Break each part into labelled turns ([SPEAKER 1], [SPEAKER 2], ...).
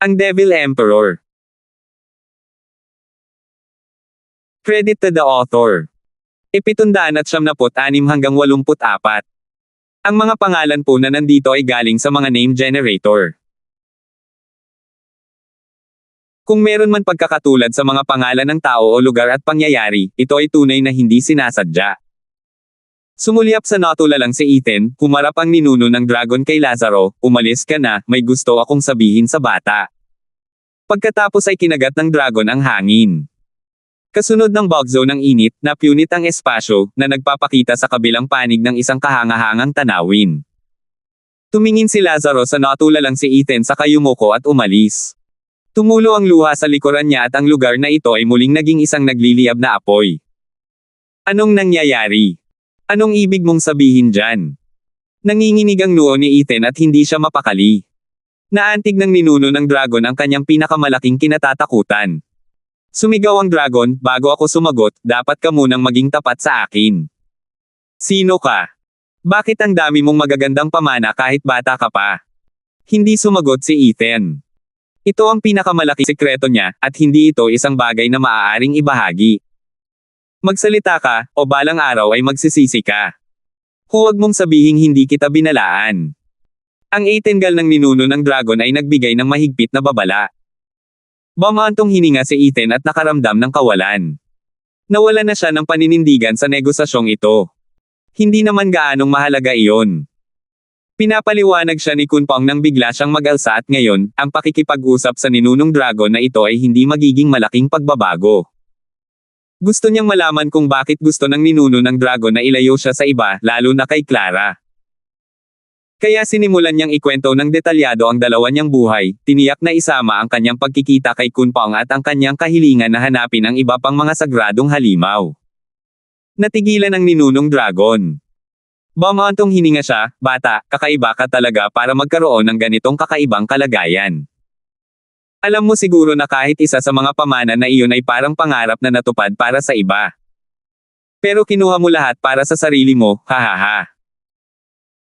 [SPEAKER 1] Ang Devil Emperor. Credit to the author. 776 hanggang 84. Ang mga pangalan po na nandito ay galing sa mga name generator. Kung meron man pagkakatulad sa mga pangalan ng tao o lugar at pangyayari, ito ay tunay na hindi sinasadya. Sumulyap sa notula lang si Ethan, humarap ang ninuno ng dragon kay Lazaro, "Umalis ka na, may gusto akong sabihin sa bata." Pagkatapos ay kinagat ng dragon ang hangin. Kasunod ng bugzo ng init, napunit ang espasyo, na nagpapakita sa kabilang panig ng isang kahangahangang tanawin. Tumingin si Lazaro sa notula lang si Ethan sa kayumoko at umalis. Tumulo ang luha sa likuran niya at ang lugar na ito ay muling naging isang nagliliyab na apoy. Anong nangyayari? Anong ibig mong sabihin dyan? Nanginginig ang noo ni Ethan at hindi siya mapakali. Naantig ng ninuno ng dragon ang kanyang pinakamalaking kinatatakutan. Sumigaw ang dragon, "Bago ako sumagot, dapat ka munang maging tapat sa akin. Sino ka? Bakit ang dami mong magagandang pamana kahit bata ka pa?" Hindi sumagot si Ethan. Ito ang pinakamalaking sikreto niya, at hindi ito isang bagay na maaaring ibahagi. Magsalita ka, o balang araw ay magsisisi ka. Huwag mong sabihing hindi kita binalaan. Ang Ethangal ng ninuno ng dragon ay nagbigay ng mahigpit na babala. Bumantong hininga si Ethan at nakaramdam ng kawalan. Nawala na siya ng paninindigan sa negosasyong ito. Hindi naman gaanong mahalaga iyon. Pinapaliwanag siya ni Kunpong nang bigla siyang mag-alsa at ngayon, ang pakikipag-usap sa ninunong dragon na ito ay hindi magiging malaking pagbabago. Gusto niyang malaman kung bakit gusto ng ninuno ng dragon na ilayo siya sa iba, lalo na kay Clara. Kaya sinimulan niyang ikwento ng detalyado ang dalawa niyang buhay, tiniyak na isama ang kanyang pagkikita kay Kunpong at ang kanyang kahilingan na hanapin ang iba pang mga sagradong halimaw. Natigilan ang ninunong dragon. Bumantong hininga siya, "Bata, kakaiba ka talaga para magkaroon ng ganitong kakaibang kalagayan. Alam mo siguro na kahit isa sa mga pamana na iyon ay parang pangarap na natupad para sa iba. Pero kinuha mo lahat para sa sarili mo, hahaha.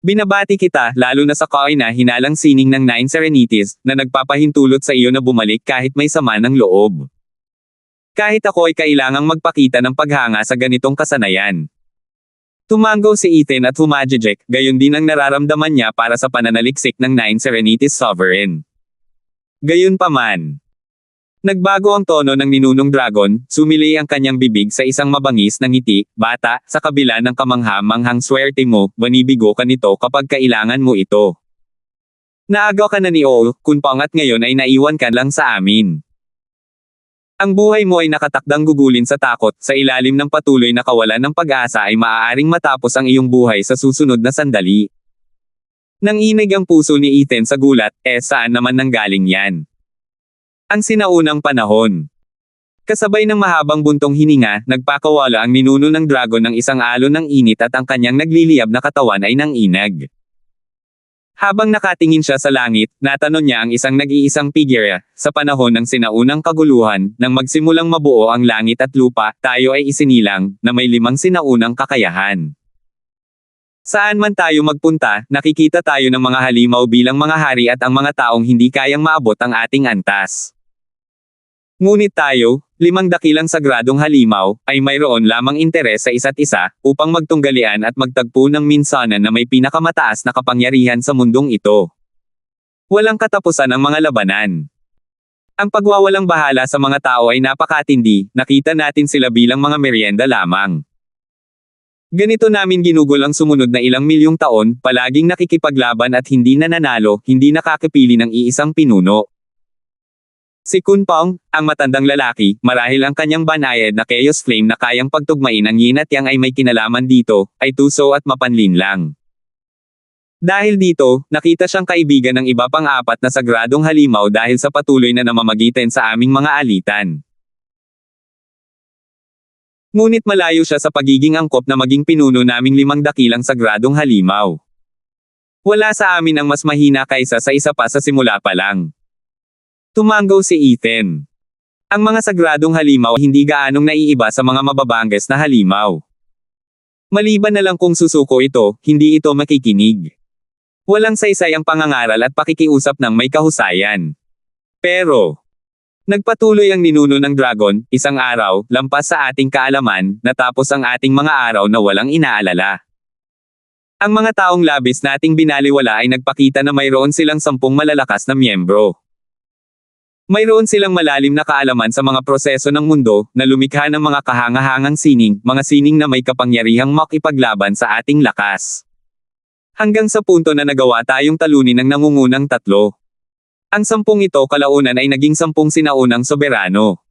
[SPEAKER 1] Binabati kita, lalo na sa kaina hinalang sining ng Nine Serenities, na nagpapahintulot sa iyo na bumalik kahit may sama ng loob. Kahit ako ay kailangang magpakita ng paghanga sa ganitong kasanayan." Tumango si Ethan at humajijek, gayon din ang nararamdaman niya para sa pananaliksik ng Nine Serenities Sovereign. Gayunpaman, nagbago ang tono ng ninunong dragon, sumili ang kanyang bibig sa isang mabangis na ngiti, "Bata, sa kabila ng kamangha-manghang swerte mo, banibigo ka nito kapag kailangan mo ito. Naagaw ka na ni Kunpong at ngayon ay naiwan ka lang sa amin. Ang buhay mo ay nakatakdang gugulin sa takot, sa ilalim ng patuloy na kawalan ng pag-asa ay maaaring matapos ang iyong buhay sa susunod na sandali." Nanginig ang puso ni Ethan sa gulat, saan naman nanggaling yan? Ang sinaunang panahon. Kasabay ng mahabang buntong hininga, nagpakawala ang ninuno ng dragon ng isang alon ng init at ang kanyang nagliliyab na katawan ay nanginag. Habang nakatingin siya sa langit, natanong niya ang isang nag-iisang figure, "Sa panahon ng sinaunang kaguluhan, nang magsimulang mabuo ang langit at lupa, tayo ay isinilang, na may 5 sinaunang kakayahan. Saan man tayo magpunta, nakikita tayo ng mga halimaw bilang mga hari at ang mga taong hindi kayang maabot ang ating antas. Ngunit tayo, 5 dakilang sagradong halimaw, ay mayroon lamang interes sa isa't isa, upang magtunggalian at magtagpo ng minsanan na may pinakamataas na kapangyarihan sa mundong ito. Walang katapusan ang mga labanan. Ang pagwawalang bahala sa mga tao ay napakatindi, nakita natin sila bilang mga merienda lamang. Ganito namin ginugol ang sumunod na ilang milyong taon, palaging nakikipaglaban at hindi nananalo, hindi nakakapili ng iisang pinuno. Si Kunpong, ang matandang lalaki, marahil ang kanyang banayad na Chaos Flame na kayang pagtugmain ang yin at yang ay may kinalaman dito, ay tuso at mapanlin lang. Dahil dito, nakita siyang kaibigan ng iba pang 4 na sagradong halimaw dahil sa patuloy na namamagitan sa aming mga alitan. Ngunit malayo siya sa pagiging angkop na maging pinuno naming 5 dakilang sagradong halimaw. Wala sa amin ang mas mahina kaysa sa isa pa sa simula pa lang. Tumango si Ethan. Ang mga sagradong halimaw hindi gaanong naiiba sa mga mababanges na halimaw. Maliban na lang kung susuko ito, hindi ito makikinig. Walang saysay ang pangangaral at pakikiusap ng may kahusayan. Pero, nagpatuloy ang ninuno ng dragon, isang araw, lampas sa ating kaalaman, natapos ang ating mga araw na walang inaalala. Ang mga taong labis nating binaliwala ay nagpakita na mayroon silang 10 malalakas na miyembro. Mayroon silang malalim na kaalaman sa mga proseso ng mundo, na lumikha ng mga kahangahangang sining, mga sining na may kapangyarihang makipaglaban sa ating lakas. Hanggang sa punto na nagawa tayong talunin ng nangungunang 3. Ang 10 ito kalaunan ay naging 10 sinaunang soberano.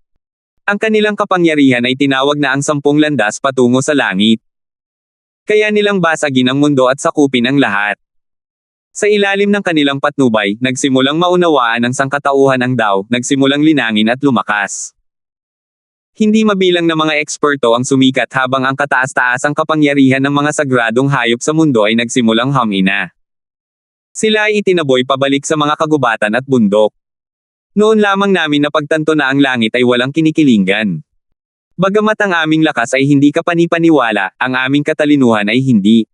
[SPEAKER 1] Ang kanilang kapangyarihan ay tinawag na ang 10 landas patungo sa langit. Kaya nilang basagin ang mundo at sakupin ang lahat. Sa ilalim ng kanilang patnubay, nagsimulang maunawaan ng sangkatauhan ang Tao, nagsimulang linangin at lumakas. Hindi mabilang na mga eksperto ang sumikat habang ang kataas-taasang kapangyarihan ng mga sagradong hayop sa mundo ay nagsimulang humina. Sila ay itinaboy pabalik sa mga kagubatan at bundok. Noon lamang namin napagtanto na ang langit ay walang kinikilingan. Bagamat ang aming lakas ay hindi kapanipaniwala, ang aming katalinuhan ay hindi.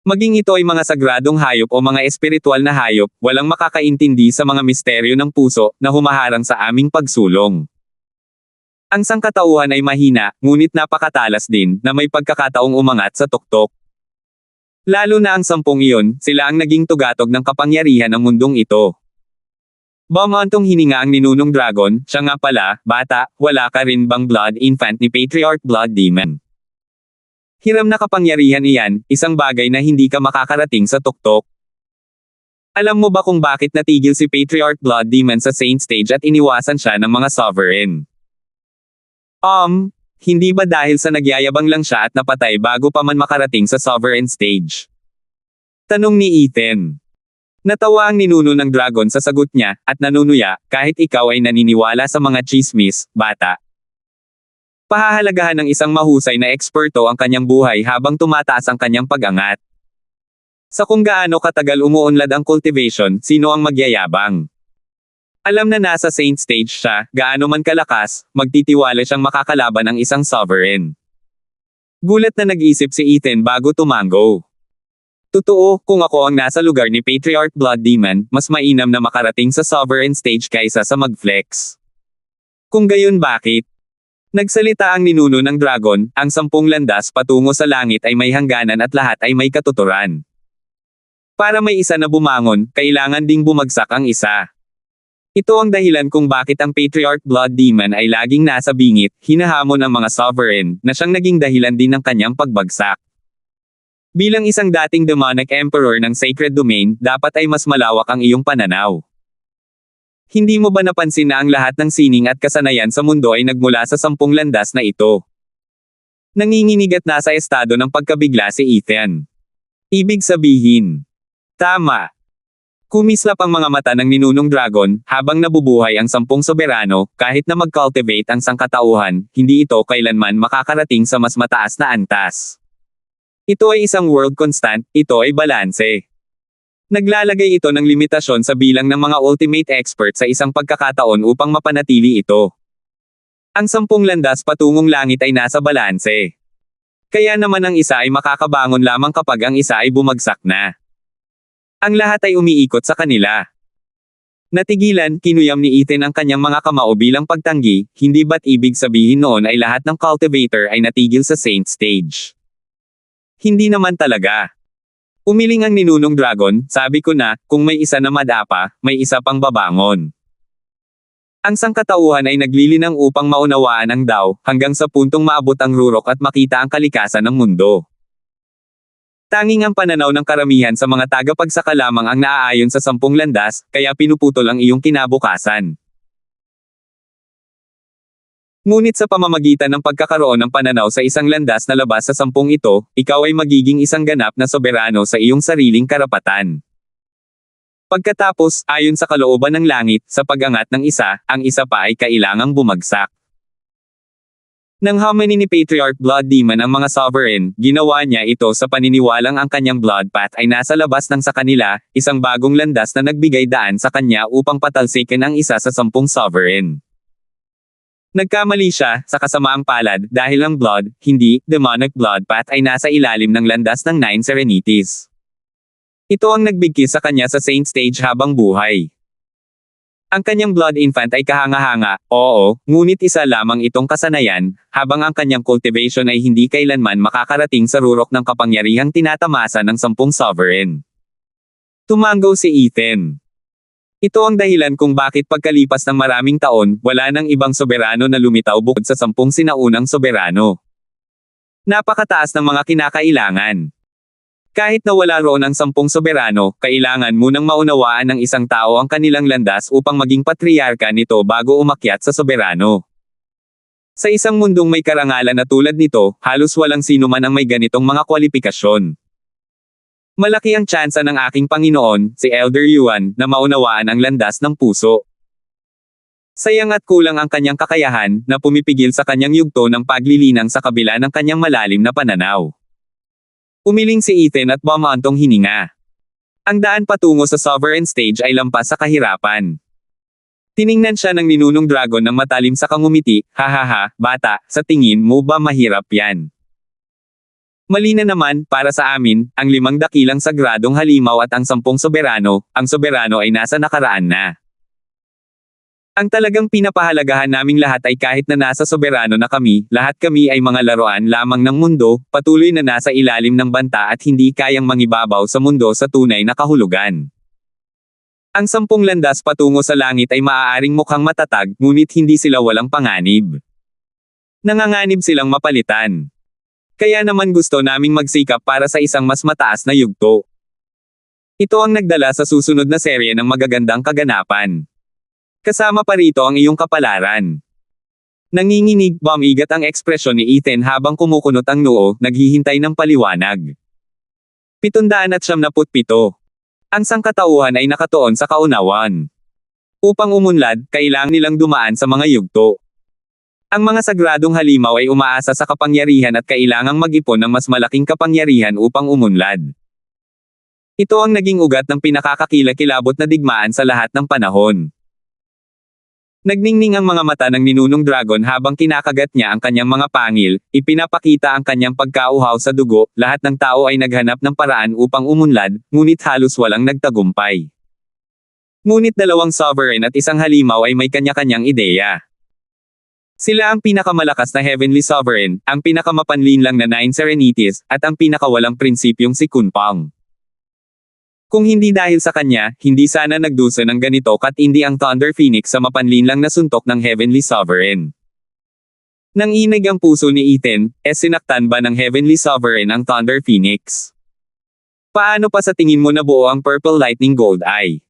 [SPEAKER 1] Maging ito ay mga sagradong hayop o mga espiritual na hayop, walang makakaintindi sa mga misteryo ng puso na humaharang sa aming pagsulong. Ang sangkatauhan ay mahina, ngunit napakatalas din, na may pagkakataong umangat sa tuktok. Lalo na ang 10 iyon, sila ang naging tugatog ng kapangyarihan ng mundong ito. Bumantong hininga ang ninunong dragon, siya nga pala, bata, wala ka rin bang blood infant ni Patriarch Blood Demon? Hiram na kapangyarihan iyan, isang bagay na hindi ka makakarating sa tuktok. Alam mo ba kung bakit natigil si Patriarch Blood Demon sa Saint Stage at iniwasan siya ng mga sovereign? Hindi ba dahil sa nagyayabang lang siya at napatay bago pa man makarating sa sovereign stage? Tanong ni Ethan. Natawa ang ninuno ng dragon sa sagot niya, at nanunuya, kahit ikaw ay naniniwala sa mga chismis, bata. Pahahalagahan ng isang mahusay na eksperto ang kanyang buhay habang tumataas ang kanyang pag-angat. Sa kung gaano katagal umuunlad ang cultivation, sino ang magyayabang? Alam na nasa saint stage siya, gaano man kalakas, magtitiwala siyang makakalaban ang isang sovereign. Gulat na nag-isip si Ethan bago tumango. Totoo, kung ako ang nasa lugar ni Patriarch Blood Demon, mas mainam na makarating sa sovereign stage kaysa sa mag-flex. Kung gayon bakit? Nagsalita ang ninuno ng dragon, ang 10 landas patungo sa langit ay may hangganan at lahat ay may katuturan. Para may isa na bumangon, kailangan ding bumagsak ang isa. Ito ang dahilan kung bakit ang Patriarch Blood Demon ay laging nasa bingit, hinahamon ang mga sovereign, na siyang naging dahilan din ng kanyang pagbagsak. Bilang isang dating demonic emperor ng Sacred Domain, dapat ay mas malawak ang iyong pananaw. Hindi mo ba napansin na ang lahat ng sining at kasanayan sa mundo ay nagmula sa 10 landas na ito? Nanginginig at nasa estado ng pagkabigla si Ethan. Ibig sabihin, tama. Kumislap ang mga mata ng ninunong dragon, habang nabubuhay ang 10 soberano, kahit na mag-cultivate ang sangkatauhan, hindi ito kailanman makakarating sa mas mataas na antas. Ito ay isang world constant, ito ay balanse. Naglalagay ito ng limitasyon sa bilang ng mga ultimate expert sa isang pagkakataon upang mapanatili ito. Ang 10 landas patungong langit ay nasa balanse. Kaya naman ang isa ay makakabangon lamang kapag ang isa ay bumagsak na. Ang lahat ay umiikot sa kanila. Natigilan, kinuyam ni Ethan ang kanyang mga kamao bilang pagtanggi, hindi ba't ibig sabihin noon ay lahat ng cultivator ay natigil sa saint stage? Hindi naman talaga. Umiling ang ninunong dragon, sabi ko na, kung may isa na madapa, may isa pang babangon. Ang sangkatauhan ay naglilinang upang maunawaan ang Tao, hanggang sa puntong maabot ang rurok at makita ang kalikasan ng mundo. Tanging ang pananaw ng karamihan sa mga tagapagsaka lamang ang naaayon sa 10 landas, kaya pinuputol ang iyong kinabukasan. Ngunit sa pamamagitan ng pagkakaroon ng pananaw sa isang landas na labas sa 10 ito, ikaw ay magiging isang ganap na soberano sa iyong sariling karapatan. Pagkatapos, ayon sa kalooban ng langit, sa pag-angat ng isa, ang isa pa ay kailangang bumagsak. Nang hamani ni Patriarch Blood Demon ang mga sovereign, ginawa niya ito sa paniniwalang ang kanyang blood path ay nasa labas ng sa kanila, isang bagong landas na nagbigay daan sa kanya upang patalsikin ang isa sa 10 sovereign. Nagkamali siya, sa kasamaang palad, dahil ang blood, hindi, demonic blood path ay nasa ilalim ng landas ng 9 serenities. Ito ang nagbigkis sa kanya sa saint stage habang buhay. Ang kanyang blood infant ay kahanga-hanga, oo, ngunit isa lamang itong kasanayan, habang ang kanyang cultivation ay hindi kailanman makakarating sa rurok ng kapangyarihang tinatamasa ng 10 sovereign. Tumango si Ethan. Ito ang dahilan kung bakit pagkalipas ng maraming taon, wala nang ibang soberano na lumitaw bukod sa 10 sinaunang soberano. Napakataas ng mga kinakailangan. Kahit na wala roon ang 10 soberano, kailangan munang maunawaan ng isang tao ang kanilang landas upang maging patriarka nito bago umakyat sa soberano. Sa isang mundong may karangalan na tulad nito, halos walang sino man ang may ganitong mga kwalifikasyon. Malaki ang tsansa ng aking Panginoon, si Elder Yuan, na maunawaan ang landas ng puso. Sayang at kulang ang kanyang kakayahan, na pumipigil sa kanyang yugto ng paglilinang sa kabila ng kanyang malalim na pananaw. Umiling si Ethan at bumantong hininga. Ang daan patungo sa sovereign stage ay lampas sa kahirapan. Tiningnan siya ng ninunong dragon ng matalim sa kangumiti, hahaha, bata, sa tingin mo ba mahirap yan? Mali na naman, para sa amin, ang 5 dakilang sagradong halimaw at ang 10 soberano, ang soberano ay nasa nakaraan na. Ang talagang pinapahalagahan naming lahat ay kahit na nasa soberano na kami, lahat kami ay mga laruan lamang ng mundo, patuloy na nasa ilalim ng banta at hindi kayang mangibabaw sa mundo sa tunay na kahulugan. Ang 10 landas patungo sa langit ay maaaring mukhang matatag, ngunit hindi sila walang panganib. Nanganganib silang mapalitan. Kaya naman gusto naming magsikap para sa isang mas mataas na yugto. Ito ang nagdala sa susunod na serye ng magagandang kaganapan. Kasama pa rito ang iyong kapalaran. Nanginginig, bumigat ang ekspresyon ni Ethan habang kumukunot ang noo, naghihintay ng paliwanag. 777. Ang sangkatauhan ay nakatuon sa kaunawan. Upang umunlad, kailangan nilang dumaan sa mga yugto. Ang mga sagradong halimaw ay umaasa sa kapangyarihan at kailangang mag-ipon ng mas malaking kapangyarihan upang umunlad. Ito ang naging ugat ng pinakakakilakilabot na digmaan sa lahat ng panahon. Nagningning ang mga mata ng ninunong dragon habang kinakagat niya ang kanyang mga pangil, ipinapakita ang kanyang pagkauhaw sa dugo, lahat ng tao ay naghanap ng paraan upang umunlad, ngunit halos walang nagtagumpay. Ngunit 2 sovereign at 1 halimaw ay may kanya-kanyang ideya. Sila ang pinakamalakas na Heavenly Sovereign, ang pinakamapanlinlang na 9 Serenities, at ang pinakawalang prinsipyong si Kunpang. Kung hindi dahil sa kanya, hindi sana nagdusa ng ganito katindi ang Thunder Phoenix sa mapanlinlang na suntok ng Heavenly Sovereign. Nanginig ang puso ni Ethan, sinaktan ba ng Heavenly Sovereign ang Thunder Phoenix? Paano pa sa tingin mo nabuo ang Purple Lightning Gold Eye?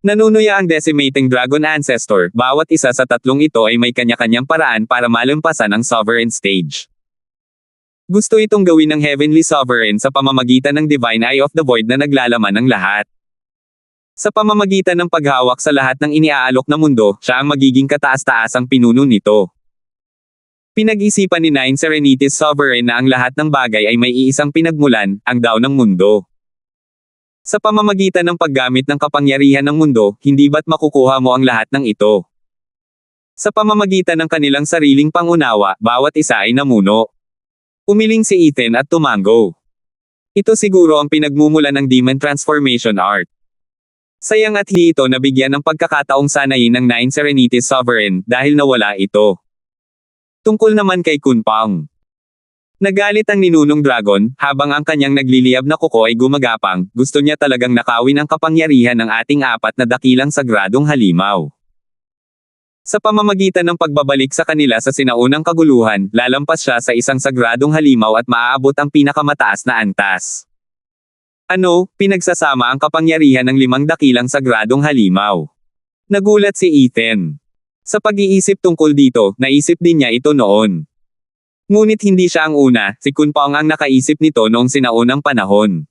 [SPEAKER 1] Nanunuya ang Decimating Dragon Ancestor, bawat isa sa tatlong ito ay may kanya-kanyang paraan para malampasan ang Sovereign Stage. Gusto itong gawin ng Heavenly Sovereign sa pamamagitan ng Divine Eye of the Void na naglalaman ng lahat. Sa pamamagitan ng paghawak sa lahat ng iniaalok na mundo, siya ang magiging kataas-taasang pinuno nito. Pinag-isipan ni 9 Serenities Sovereign na ang lahat ng bagay ay may iisang pinagmulan, ang Tao ng mundo. Sa pamamagitan ng paggamit ng kapangyarihan ng mundo, hindi ba't makukuha mo ang lahat ng ito? Sa pamamagitan ng kanilang sariling pangunawa, bawat isa ay namuno. Umiling si Ethan at tumango. Ito siguro ang pinagmumulan ng Demon Transformation Art. Sayang at hindi ito nabigyan ng pagkakataong sanayin ng 9 Serenities Sovereign dahil nawala ito. Tungkol naman kay Kunpang. Nagalit ang ninunong dragon, habang ang kanyang nagliliyab na kuko ay gumagapang, gusto niya talagang nakawin ang kapangyarihan ng ating 4 na dakilang sagradong halimaw. Sa pamamagitan ng pagbabalik sa kanila sa sinaunang kaguluhan, lalampas siya sa isang sagradong halimaw at maaabot ang pinakamataas na antas. Ano, pinagsasama ang kapangyarihan ng 5 dakilang sagradong halimaw. Nagulat si Ethan. Sa pag-iisip tungkol dito, naisip din niya ito noon. Ngunit hindi siya ang una, si Kunpang ang nakaisip nito noong sinaunang panahon.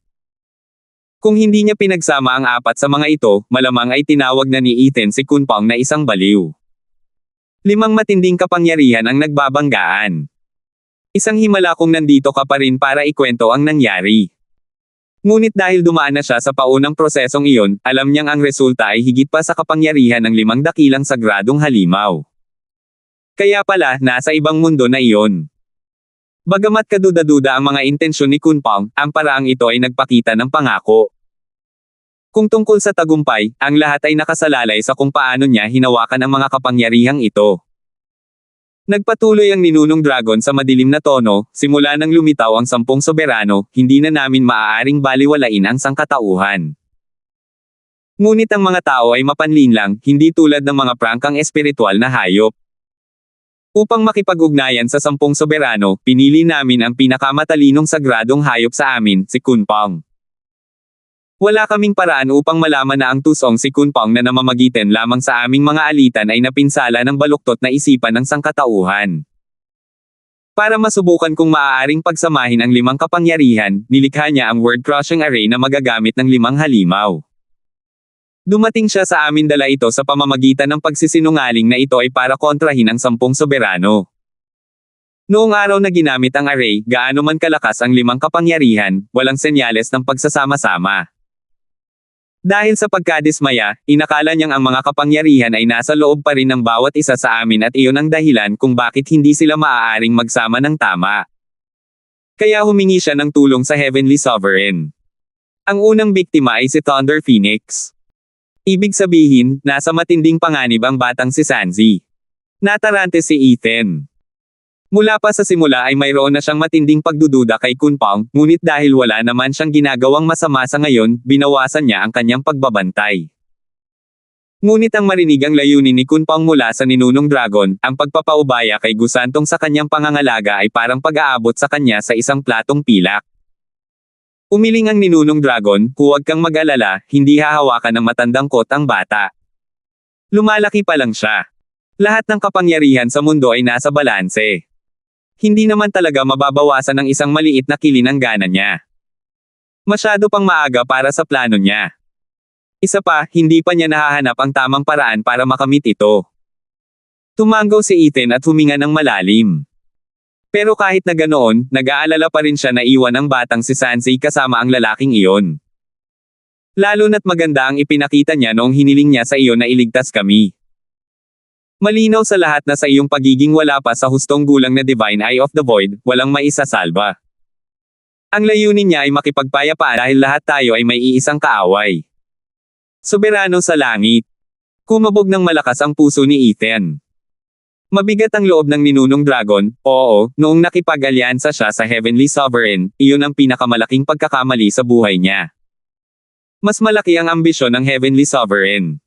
[SPEAKER 1] Kung hindi niya pinagsama ang 4 sa mga ito, malamang ay tinawag na ni Ethan si Kunpang na isang baliw. 5 matinding kapangyarihan ang nagbabanggaan. Isang himala kung nandito ka pa rin para ikwento ang nangyari. Ngunit dahil dumaan na siya sa paunang prosesong iyon, alam niyang ang resulta ay higit pa sa kapangyarihan ng 5 dakilang sagradong halimaw. Kaya pala, nasa ibang mundo na iyon. Bagamat kaduda-duda ang mga intensyon ni Kunpang, ang paraang ito ay nagpakita ng pangako. Kung tungkol sa tagumpay, ang lahat ay nakasalalay sa kung paano niya hinawakan ang mga kapangyarihang ito. Nagpatuloy ang ninunong dragon sa madilim na tono, simula nang lumitaw ang 10 soberano, hindi na namin maaaring baliwalain ang sangkatauhan. Ngunit ang mga tao ay mapanlinlang, hindi tulad ng mga prangkang espiritual na hayop. Upang makipag-ugnayan sa 10 soberano, pinili namin ang pinakamatalinong sagradong hayop sa amin, si Kunpang. Wala kaming paraan upang malaman na ang tusong si Kunpang na namamagitan lamang sa aming mga alitan ay napinsala ng baluktot na isipan ng sangkatauhan. Para masubukan kung maaaring pagsamahin ang 5 kapangyarihan, nilikha niya ang word-crushing array na magagamit ng 5 halimaw. Dumating siya sa amin dala ito sa pamamagitan ng pagsisinungaling na ito ay para kontrahin ang 10 soberano. Noong araw na ginamit ang array, gaano man kalakas ang 5 kapangyarihan, walang senyales ng pagsasama-sama. Dahil sa pagkadismaya, inakala niyang ang mga kapangyarihan ay nasa loob pa rin ng bawat isa sa amin at iyon ang dahilan kung bakit hindi sila maaaring magsama ng tama. Kaya humingi siya ng tulong sa Heavenly Sovereign. Ang unang biktima ay si Thunder Phoenix. Ibig sabihin, nasa matinding panganib ang batang si Sanzi. Natarante si Ethan. Mula pa sa simula ay mayroon na siyang matinding pagdududa kay Kunpang, ngunit dahil wala naman siyang ginagawang masama sa ngayon, binawasan niya ang kanyang pagbabantay. Ngunit ang marinig ang layunin ni Kunpang mula sa ninunong dragon, ang pagpapaubaya kay Gusantong sa kanyang pangangalaga ay parang pag-aabot sa kanya sa isang platong pilak. Umiling ang ninunong dragon, huwag kang mag-alala, hindi hahawakan ng matandang kot ang bata. Lumalaki pa lang siya. Lahat ng kapangyarihan sa mundo ay nasa balanse. Hindi naman talaga mababawasan ng isang maliit na kilinanggana niya. Masyado pang maaga para sa plano niya. Isa pa, hindi pa niya nahahanap ang tamang paraan para makamit ito. Tumanggaw si Ethan at huminga ng malalim. Pero kahit na ganoon, nag-aalala pa rin siya na iwan ang batang si Sanzi kasama ang lalaking iyon. Lalo na't maganda ang ipinakita niya noong hiniling niya sa iyo na iligtas kami. Malinaw sa lahat na sa iyong pagiging wala pa sa hustong gulang na Divine Eye of the Void, walang maisasalba. Ang layunin niya ay makipagpayapaan dahil lahat tayo ay may iisang kaaway. Soberano sa langit. Kumabog ng malakas ang puso ni Ethan. Mabigat ang loob ng ninunong dragon, oo, noong nakipag-alyansa siya sa Heavenly Sovereign, iyon ang pinakamalaking pagkakamali sa buhay niya. Mas malaki ang ambisyon ng Heavenly Sovereign.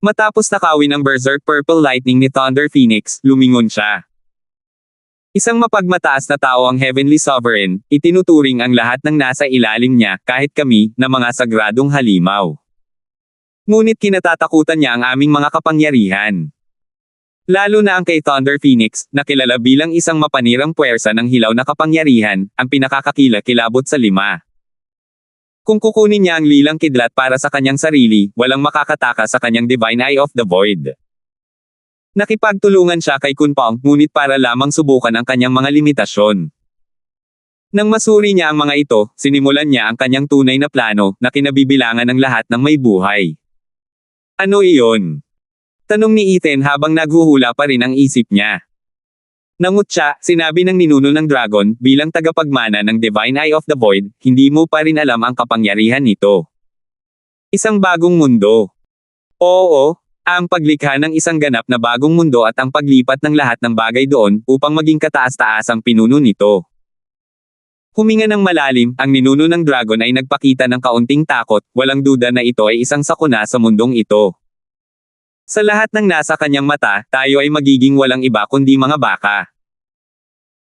[SPEAKER 1] Matapos nakawin ang Berserk Purple Lightning ni Thunder Phoenix, lumingon siya. Isang mapagmataas na tao ang Heavenly Sovereign, itinuturing ang lahat ng nasa ilalim niya, kahit kami, na mga sagradong halimaw. Ngunit kinatatakutan niya ang aming mga kapangyarihan. Lalo na ang kay Thunder Phoenix, na kilala bilang isang mapanirang puwersa ng hilaw na kapangyarihan, ang pinakakakila-kilabot sa 5. Kung kukunin niya ang lilang kidlat para sa kanyang sarili, walang makakataka sa kanyang Divine Eye of the Void. Nakipagtulungan siya kay Kunpang, ngunit para lamang subukan ang kanyang mga limitasyon. Nang masuri niya ang mga ito, sinimulan niya ang kanyang tunay na plano, na kinabibilangan ng lahat ng may buhay. Ano iyon? Tanong ni Ethan habang naghuhula pa rin ang isip niya. Nangutya, sinabi ng ninuno ng dragon, bilang tagapagmana ng Divine Eye of the Void, hindi mo pa rin alam ang kapangyarihan nito. Isang bagong mundo. Oo, ang paglikha ng isang ganap na bagong mundo at ang paglipat ng lahat ng bagay doon, upang maging kataas-taasang pinuno nito. Huminga ng malalim, ang ninuno ng dragon ay nagpakita ng kaunting takot, walang duda na ito ay isang sakuna sa mundong ito. Sa lahat ng nasa kanyang mata, tayo ay magiging walang iba kundi mga baka.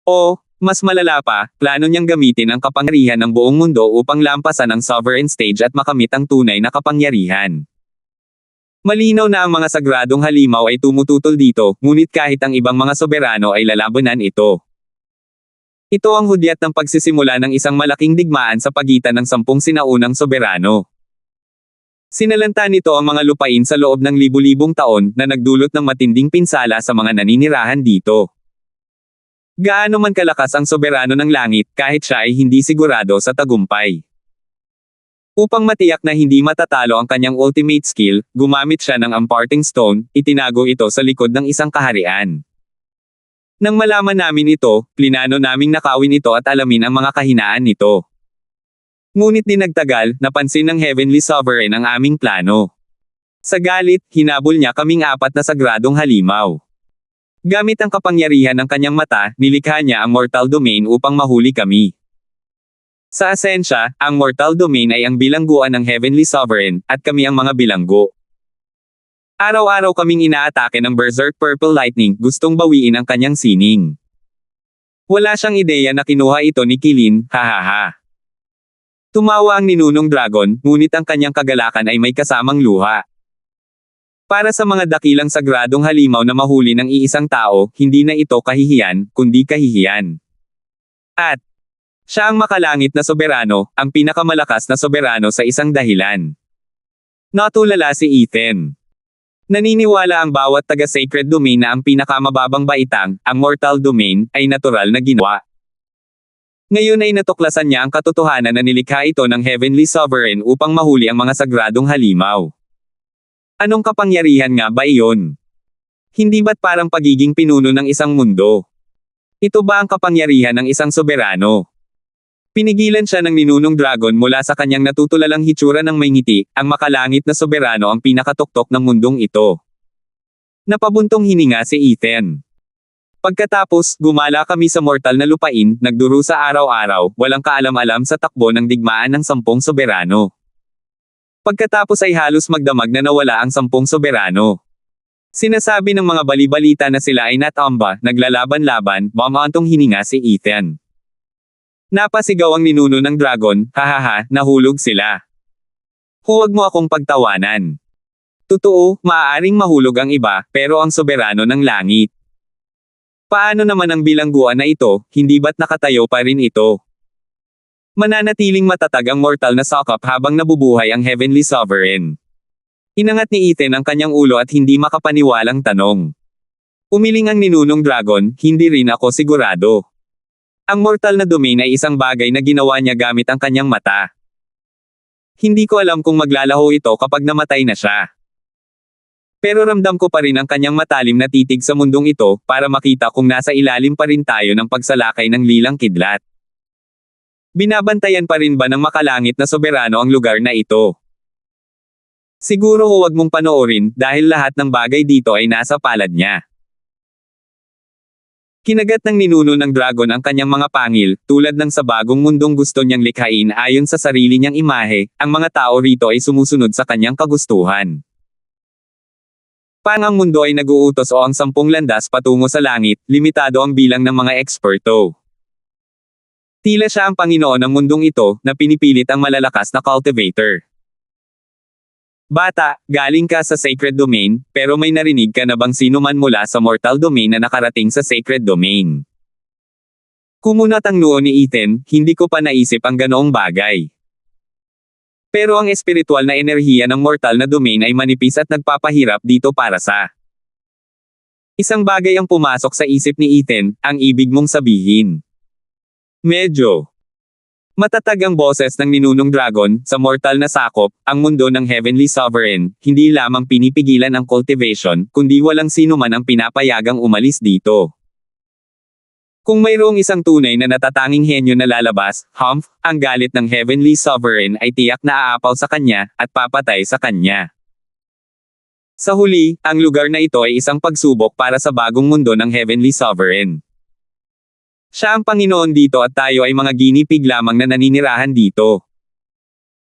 [SPEAKER 1] O, mas malala pa, plano niyang gamitin ang kapangyarihan ng buong mundo upang lampasan ang sovereign stage at makamit ang tunay na kapangyarihan. Malinaw na ang mga sagradong halimaw ay tumututol dito, ngunit kahit ang ibang mga soberano ay lalabanan ito. Ito ang hudyat ng pagsisimula ng isang malaking digmaan sa pagitan ng 10 sinaunang soberano. Sinalanta nito ang mga lupain sa loob ng libu-libong taon na nagdulot ng matinding pinsala sa mga naninirahan dito. Gaano man kalakas ang soberano ng langit, kahit siya ay hindi sigurado sa tagumpay. Upang matiyak na hindi matatalo ang kanyang ultimate skill, gumamit siya ng Imparting Stone, itinago ito sa likod ng isang kaharian. Nang malaman namin ito, plinano naming nakawin ito at alamin ang mga kahinaan nito. Ngunit di nagtagal, napansin ng Heavenly Sovereign ang aming plano. Sa galit, hinabol niya kaming apat na sagradong halimaw. Gamit ang kapangyarihan ng kanyang mata, nilikha niya ang mortal domain upang mahuli kami. Sa asensya, ang mortal domain ay ang bilangguan ng Heavenly Sovereign, at kami ang mga bilanggo. Araw-araw kaming inaatake ng Berserk Purple Lightning, gustong bawiin ang kanyang sining. Wala siyang ideya na kinuha ito ni Kilin, hahaha. Tumawa ang ninunong dragon, ngunit ang kanyang kagalakan ay may kasamang luha. Para sa mga dakilang sagradong halimaw na mahuli ng iisang tao, hindi na ito kahihiyan, kundi kahihiyan. At siya ang makalangit na soberano, ang pinakamalakas na soberano sa isang dahilan. Natulala si Ethan. Naniniwala ang bawat taga-sacred domain na ang pinakamababang baitang, ang mortal domain, ay natural na ginawa. Ngayon ay natuklasan niya ang katotohanan na nilikha ito ng Heavenly Sovereign upang mahuli ang mga sagradong halimaw. Anong kapangyarihan nga ba iyon? Hindi ba't parang pagiging pinuno ng isang mundo? Ito ba ang kapangyarihan ng isang soberano? Pinigilan siya ng ninunong dragon mula sa kanyang natutulalang hitsura ng may ngiti, ang makalangit na soberano ang pinakatuktok ng mundong ito. Napabuntong hininga si Ethan. Pagkatapos, gumala kami sa mortal na lupain, nagdurusa araw-araw, walang kaalam-alam sa takbo ng digmaan ng 10 soberano. Pagkatapos ay halos magdamag na nawala ang 10 soberano. Sinasabi ng mga balibalita na sila ay natamba, naglalaban-laban, bumantong hininga si Ethan. Napasigaw ang ninuno ng dragon, hahaha, nahulog sila. Huwag mo akong pagtawanan. Totoo, maaaring mahulog ang iba, pero ang soberano ng langit. Paano naman ang bilangguan na ito, hindi ba't nakatayo pa rin ito? Mananatiling matatag ang mortal na sakop habang nabubuhay ang Heavenly Sovereign. Inangat ni Ethan ang kanyang ulo at hindi makapaniwalang tanong. Umiling ang ninunong dragon, hindi rin ako sigurado. Ang mortal na domain ay isang bagay na ginawa niya gamit ang kanyang mata. Hindi ko alam kung maglalaho ito kapag namatay na siya. Pero ramdam ko pa rin ang kanyang matalim na titig sa mundong ito, para makita kung nasa ilalim pa rin tayo ng pagsalakay ng lilang kidlat. Binabantayan pa rin ba ng makalangit na soberano ang lugar na ito? Siguro huwag mong panoorin, dahil lahat ng bagay dito ay nasa palad niya. Kinagat ng ninuno ng dragon ang kanyang mga pangil, tulad ng sa bagong mundong gusto niyang likhain ayon sa sarili niyang imahe, ang mga tao rito ay sumusunod sa kanyang kagustuhan. Parang ang mundo ay nag-uutos o ang 10 landas patungo sa langit, limitado ang bilang ng mga eksperto. Tila siya ang Panginoon ng mundong ito, na pinipilit ang malalakas na cultivator. Bata, galing ka sa sacred domain, pero may narinig ka na bang sino man mula sa mortal domain na nakarating sa sacred domain? Kumunat ang noo ni Ethan, hindi ko pa naisip ang ganoong bagay. Pero ang espiritual na enerhiya ng mortal na domain ay manipis at nagpapahirap dito para sa isang bagay ang pumasok sa isip ni Ethan, ang ibig mong sabihin. Medyo matatag ang boses ng ninunong dragon, sa mortal na sakop, ang mundo ng Heavenly Sovereign, hindi lamang pinipigilan ang cultivation, kundi walang sino man ang pinapayagang umalis dito. Kung mayroong isang tunay na natatanging henyo na lalabas, ang galit ng Heavenly Sovereign ay tiyak na aapaw sa kanya, at papatay sa kanya. Sa huli, ang lugar na ito ay isang pagsubok para sa bagong mundo ng Heavenly Sovereign. Siya ang Panginoon dito at tayo ay mga ginipig lamang na naninirahan dito.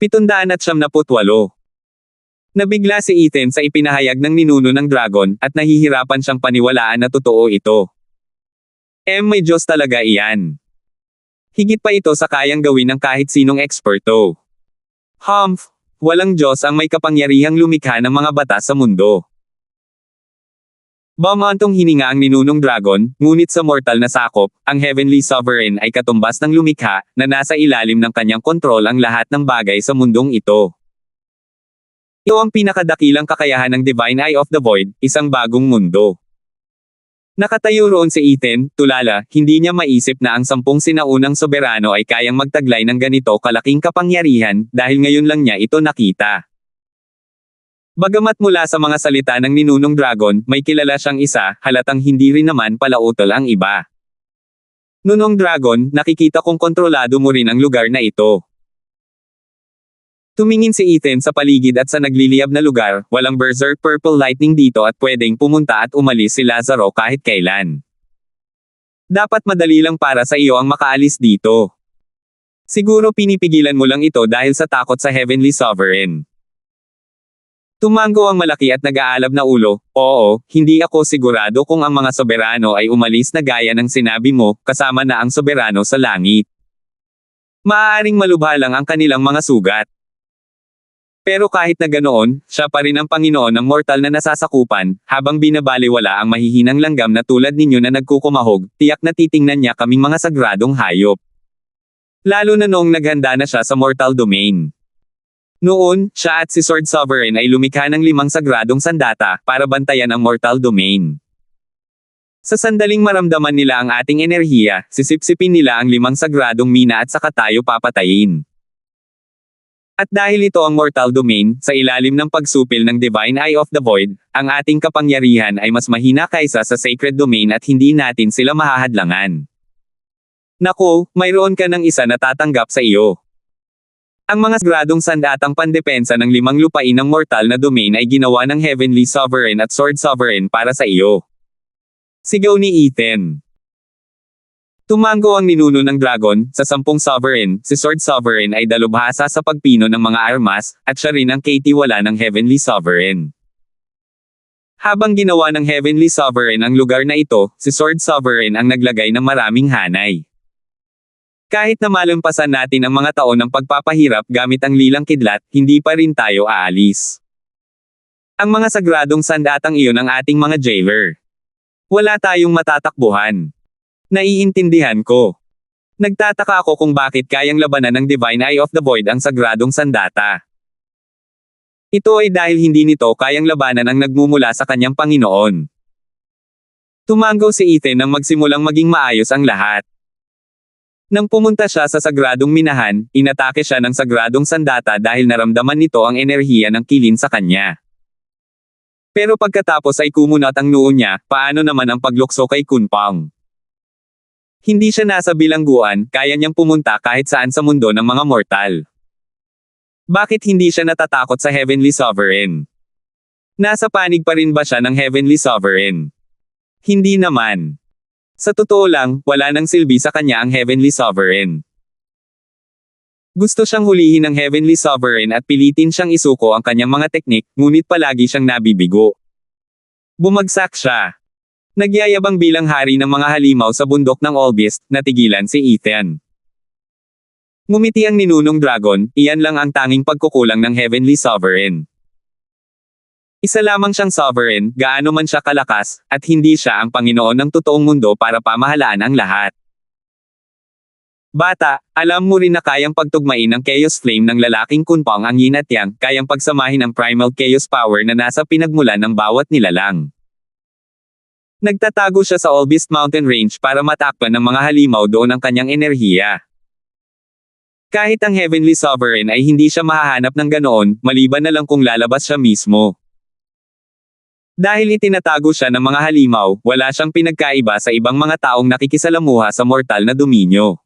[SPEAKER 1] 778. Nabigla si Ethan sa ipinahayag ng ninuno ng dragon, at nahihirapan siyang paniwalaan na totoo ito. May Diyos talaga iyan. Higit pa ito sa kayang gawin ng kahit sinong eksperto. Walang Diyos ang may kapangyarihang lumikha ng mga batas sa mundo. Bumantong hininga ang ninunong dragon, ngunit sa mortal na sakop, ang Heavenly Sovereign ay katumbas ng lumikha, na nasa ilalim ng kanyang kontrol ang lahat ng bagay sa mundong ito. Ito ang pinakadakilang kakayahan ng Divine Eye of the Void, isang bagong mundo. Nakatayo roon si Ethan, tulala, hindi niya maisip na ang 10 sinaunang soberano ay kayang magtaglay ng ganito kalaking kapangyarihan, dahil ngayon lang niya ito nakita. Bagamat mula sa mga salita ng ninunong dragon, may kilala siyang isa, halatang hindi rin naman pala utol ang iba. Nunong dragon, nakikita kong kontrolado mo rin ang lugar na ito. Tumingin si Ethan sa paligid at sa nagliliyab na lugar, walang berserk purple lightning dito at pwedeng pumunta at umalis si Lazaro kahit kailan. Dapat madali lang para sa iyo ang makaalis dito. Siguro pinipigilan mo lang ito dahil sa takot sa Heavenly Sovereign. Tumango ang malaki at nag-aalab na ulo, oo, hindi ako sigurado kung ang mga soberano ay umalis na gaya ng sinabi mo, kasama na ang soberano sa langit. Maaaring malubha lang ang kanilang mga sugat. Pero kahit na ganoon, siya pa rin ang Panginoon ng mortal na nasasakupan, habang binabaliwala ang mahihinang langgam na tulad ninyo na nagkukumahog, tiyak na titingnan niya kaming mga sagradong hayop. Lalo na noong naghanda na siya sa mortal domain. Noon, siya at si Sword Sovereign ay lumikha ng 5 sagradong sandata, para bantayan ang mortal domain. Sa sandaling maramdaman nila ang ating enerhiya, sisipsipin nila ang 5 sagradong mina at saka tayo papatayin. At dahil ito ang mortal domain, sa ilalim ng pagsupil ng Divine Eye of the Void, ang ating kapangyarihan ay mas mahina kaysa sa sacred domain at hindi natin sila mahahadlangan. Naku, mayroon ka ng isa na tatanggap sa iyo. Ang mga sagradong sandatang pandepensa ng 5 lupain ng mortal na domain ay ginawa ng Heavenly Sovereign at Sword Sovereign para sa iyo. Sigaw ni Ethan. Tumango ang ninuno ng dragon, sa 10 sovereign, si Sword Sovereign ay dalubhasa sa pagpino ng mga armas, at siya rin ang katiwala ng Heavenly Sovereign. Habang ginawa ng Heavenly Sovereign ang lugar na ito, si Sword Sovereign ang naglagay ng maraming hanay. Kahit na malampasan natin ang mga taon ng pagpapahirap gamit ang lilang kidlat, hindi pa rin tayo aalis. Ang mga sagradong sandatang iyon ang ating mga jailer. Wala tayong matatakbuhan. Naiintindihan ko. Nagtataka ako kung bakit kayang labanan ng Divine Eye of the Void ang sagradong sandata. Ito ay dahil hindi nito kayang labanan ang nagmumula sa kanyang Panginoon. Tumango si Ethan nang magsimulang maging maayos ang lahat. Nang pumunta siya sa sagradong minahan, inatake siya ng sagradong sandata dahil naramdaman nito ang enerhiya ng kilin sa kanya. Pero pagkatapos ay kumunat ang noo niya, paano naman ang paglukso kay Kunpang? Hindi siya nasa bilangguan, kaya niyang pumunta kahit saan sa mundo ng mga mortal. Bakit hindi siya natatakot sa Heavenly Sovereign? Nasa panig pa rin ba siya ng Heavenly Sovereign? Hindi naman. Sa totoo lang, wala nang silbi sa kanya ang Heavenly Sovereign. Gusto siyang hulihin ng Heavenly Sovereign at pilitin siyang isuko ang kanyang mga teknik, ngunit palagi siyang nabibigo. Bumagsak siya. Nagyayabang bilang hari ng mga halimaw sa bundok ng Olbist, natigilan si Ethan. Ngumiti ang ninunong dragon, iyan lang ang tanging pagkukulang ng Heavenly Sovereign. Isa lamang siyang sovereign, gaano man siya kalakas, at hindi siya ang Panginoon ng totoong mundo para pamahalaan ang lahat. Bata, alam mo rin na kayang pagtugmain ng Chaos Flame ng lalaking Kunpang ang yin at yang, kayang pagsamahin ang primal Chaos Power na nasa pinagmulan ng bawat nilalang. Nagtatago siya sa Olbist Mountain Range para matakpan ng mga halimaw doon ang kanyang enerhiya. Kahit ang Heavenly Sovereign ay hindi siya mahahanap ng ganoon, maliban na lang kung lalabas siya mismo. Dahil itinatago siya ng mga halimaw, wala siyang pinagkaiba sa ibang mga taong nakikisalamuha sa mortal na dominyo.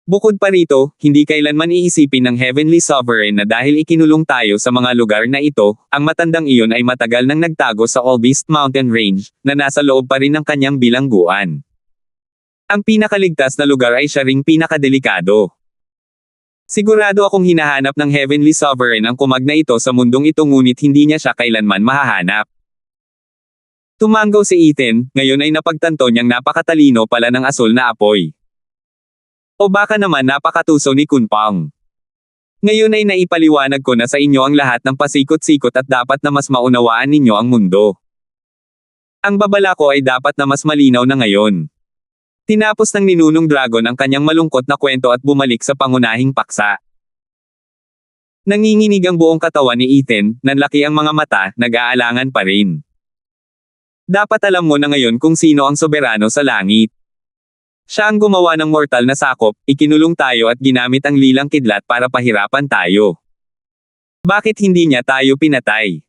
[SPEAKER 1] Bukod pa rito, hindi kailanman iisipin ng Heavenly Sovereign na dahil ikinulong tayo sa mga lugar na ito, ang matandang iyon ay matagal nang nagtago sa Olbist Mountain Range, na nasa loob pa rin ng kanyang bilangguan. Ang pinakaligtas na lugar ay siya ring pinakadelikado. Sigurado akong hinahanap ng Heavenly Sovereign ang kumag na ito sa mundong ito ngunit hindi niya siya kailanman mahahanap. Tumango si Ethan, ngayon ay napagtanto niyang napakatalino pala ng asul na apoy. O baka naman napakatuso ni Kunpang. Ngayon ay naipaliwanag ko na sa inyo ang lahat ng pasikot-sikot at dapat na mas maunawaan ninyo ang mundo. Ang babala ko ay dapat na mas malinaw na ngayon. Tinapos ng ninunong dragon ang kanyang malungkot na kwento at bumalik sa pangunahing paksa. Nanginginig ang buong katawan ni Ethan, nanlaki ang mga mata, nag-aalangan pa rin. Dapat alam mo na ngayon kung sino ang soberano sa langit. Siya ang gumawa ng mortal na sakop, ikinulong tayo at ginamit ang lilang kidlat para pahirapan tayo. Bakit hindi niya tayo pinatay?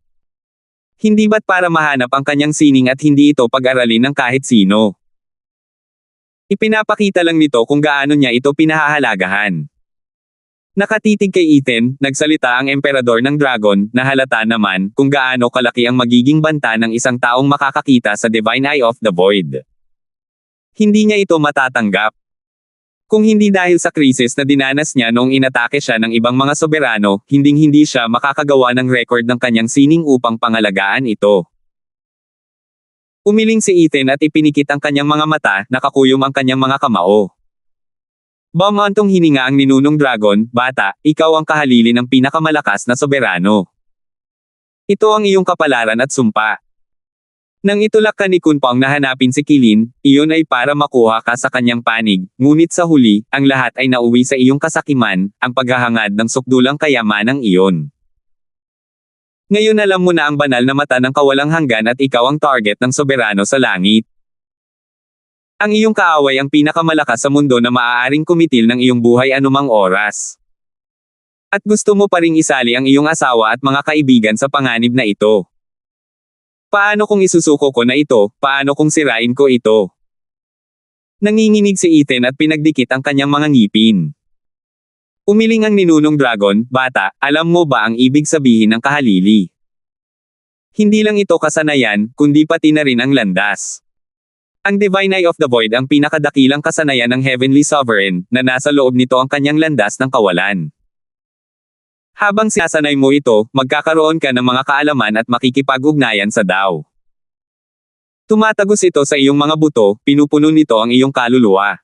[SPEAKER 1] Hindi ba't para mahanap ang kanyang sining at hindi ito pag-aralin ng kahit sino? Ipinapakita lang nito kung gaano niya ito pinahahalagahan. Nakatitig kay Ethan, nagsalita ang emperador ng dragon, na halata naman kung gaano kalaki ang magiging banta ng isang taong makakakita sa Divine Eye of the Void. Hindi niya ito matatanggap. Kung hindi dahil sa krisis na dinanas niya noong inatake siya ng ibang mga soberano, hinding-hindi siya makakagawa ng record ng kanyang sining upang pangalagaan ito. Umiling si Ethan at ipinikit ang kanyang mga mata, nakakuyom ang kanyang mga kamao. Bumantong hininga ang ninunong dragon, bata, ikaw ang kahalili ng pinakamalakas na soberano. Ito ang iyong kapalaran at sumpa. Nang itulak ka ni Kunpang na hanapin si Kilin, iyon ay para makuha ka sa kanyang panig, ngunit sa huli, ang lahat ay nauwi sa iyong kasakiman, ang paghahangad ng sukdulang kayamanang iyon. Ngayon alam mo na ang banal na mata ng kawalang hanggan at ikaw ang target ng soberano sa langit. Ang iyong kaaway ang pinakamalakas sa mundo na maaaring kumitil ng iyong buhay anumang oras. At gusto mo pa ring isali ang iyong asawa at mga kaibigan sa panganib na ito. Paano kung isusuko ko na ito, paano kung sirain ko ito? Nanginginig si Ethan at pinagdikit ang kanyang mga ngipin. Umiling ang ninunong dragon, bata, alam mo ba ang ibig sabihin ng kahalili? Hindi lang ito kasanayan, kundi pati na rin ang landas. Ang Divine Eye of the Void ang pinakadakilang kasanayan ng Heavenly Sovereign, na nasa loob nito ang kanyang landas ng kawalan. Habang sinasanay mo ito, magkakaroon ka ng mga kaalaman at makikipag-ugnayan sa Tao. Tumatagos ito sa iyong mga buto, pinupuno nito ang iyong kaluluwa.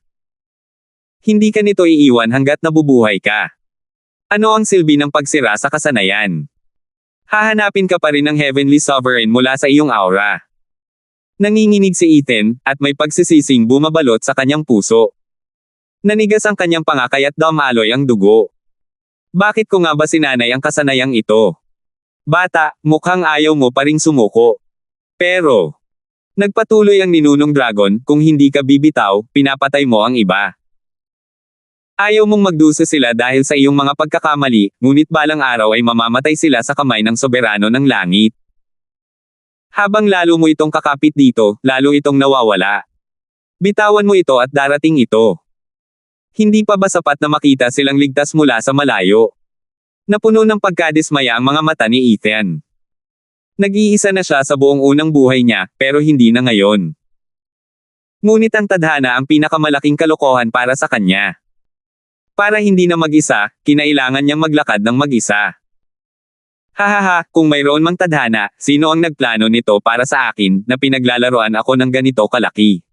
[SPEAKER 1] Hindi ka nito iiwan hanggat nabubuhay ka. Ano ang silbi ng pagsira sa kasanayan? Hahanapin ka pa rin ng Heavenly Sovereign mula sa iyong aura. Nanginginig si Ethan, at may pagsisising bumabalot sa kanyang puso. Nanigas ang kanyang pangakay at dumaloy ang dugo. Bakit ko nga ba sinanay ang kasanayang ito? Bata, mukhang ayaw mo pa ring sumuko. Pero, nagpatuloy ang ninunong dragon, kung hindi ka bibitaw, pinapatay mo ang iba. Ayaw mong magdusa sila dahil sa iyong mga pagkakamali, ngunit balang araw ay mamamatay sila sa kamay ng soberano ng langit. Habang lalo mo itong kakapit dito, lalo itong nawawala. Bitawan mo ito at darating ito. Hindi pa ba sapat na makita silang ligtas mula sa malayo? Napuno ng pagkadismaya ang mga mata ni Ethan. Nag-iisa na siya sa buong unang buhay niya, pero hindi na ngayon. Ngunit ang tadhana ang pinakamalaking kalokohan para sa kanya. Para hindi na mag-isa, kinailangan niyang maglakad ng mag-isa. Hahaha, kung mayroon mang tadhana, sino ang nagplano nito para sa akin, na pinaglalaroan ako ng ganito kalaki?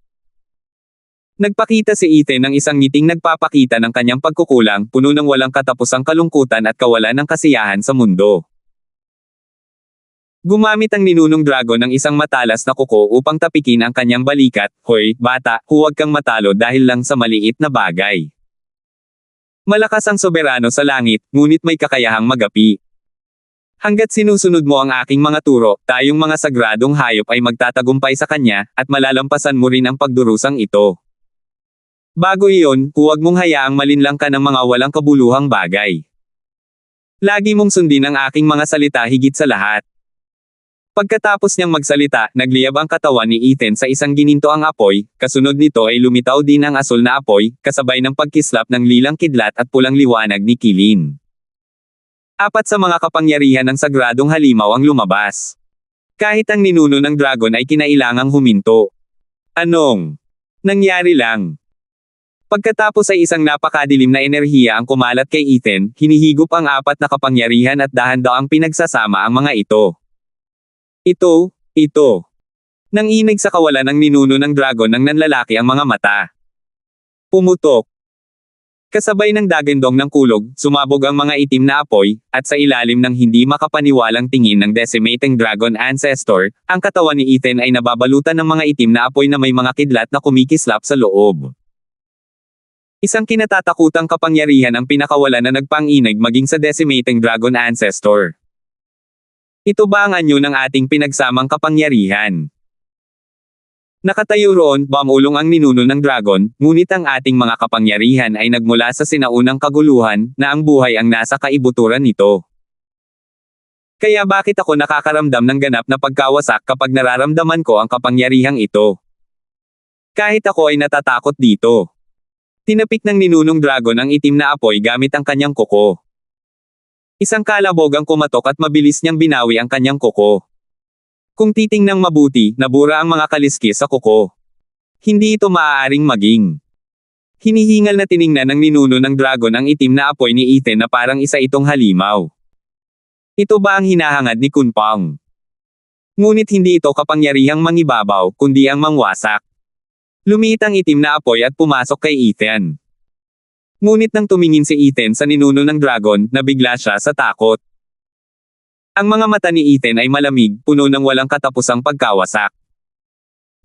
[SPEAKER 1] Nagpakita si Ethan ng isang ngiting nagpapakita ng kanyang pagkukulang, puno ng walang katapusang kalungkutan at kawalan ng kasiyahan sa mundo. Gumamit ang ninunong dragon ng isang matalas na kuko upang tapikin ang kanyang balikat, hoy, bata, huwag kang matalo dahil lang sa maliit na bagay. Malakas ang soberano sa langit, ngunit may kakayahang magapi. Hanggat sinusunod mo ang aking mga turo, tayong mga sagradong hayop ay magtatagumpay sa kanya, at malalampasan mo rin ang pagdurusang ito. Bago iyon, huwag mong hayaang malinlang ka ng mga walang kabuluhang bagay. Lagi mong sundin ang aking mga salita higit sa lahat. Pagkatapos niyang magsalita, nagliyab ang katawan ni Ethan sa isang gininto ang apoy, kasunod nito ay lumitaw din ang asul na apoy, kasabay ng pagkislap ng lilang kidlat at pulang liwanag ni Kilin. 4 sa mga kapangyarihan ng sagradong halimaw ang lumabas. Kahit ang ninuno ng dragon ay kinailangang huminto. Anong nangyari lang? Pagkatapos ay isang napakadilim na enerhiya ang kumalat kay Ethan, hinihigop ang 4 na kapangyarihan at dahan-daang pinagsasama ang mga ito. Ito. Nanginig sa kawalan ng ninuno ng dragon ng nanlalaki ang mga mata. Pumutok. Kasabay ng dagandong ng kulog, sumabog ang mga itim na apoy, at sa ilalim ng hindi makapaniwalang tingin ng decimating dragon ancestor, ang katawan ni Ethan ay nababalutan ng mga itim na apoy na may mga kidlat na kumikislap sa loob. Isang kinatatakutang kapangyarihan ang pinakawalan na nagpanginig maging sa decimating dragon ancestor. Ito ba ang anyo ng ating pinagsamang kapangyarihan? Nakatayo roon, bumulong ang ninuno ng dragon, ngunit ang ating mga kapangyarihan ay nagmula sa sinaunang kaguluhan, na ang buhay ang nasa kaibuturan nito. Kaya bakit ako nakakaramdam ng ganap na pagkawasak kapag nararamdaman ko ang kapangyarihang ito? Kahit ako ay natatakot dito. Tinapik ng ninunong dragon ang itim na apoy gamit ang kanyang kuko. Isang kalabog ang kumatok at mabilis niyang binawi ang kanyang kuko. Kung titingnang mabuti, nabura ang mga kaliskis sa kuko. Hindi ito maaaring maging. Hinihingal na tiningnan ng ninuno ng dragon ang itim na apoy ni Ethan na parang isa itong halimaw. Ito ba ang hinahangad ni Kunpang? Ngunit hindi ito kapangyarihang mangibabaw, kundi ang mangwasak. Lumiit ang itim na apoy at pumasok kay Ethan. Ngunit nang tumingin si Ethan sa ninuno ng dragon, nabigla siya sa takot. Ang mga mata ni Ethan ay malamig, puno ng walang katapusang pagkawasak.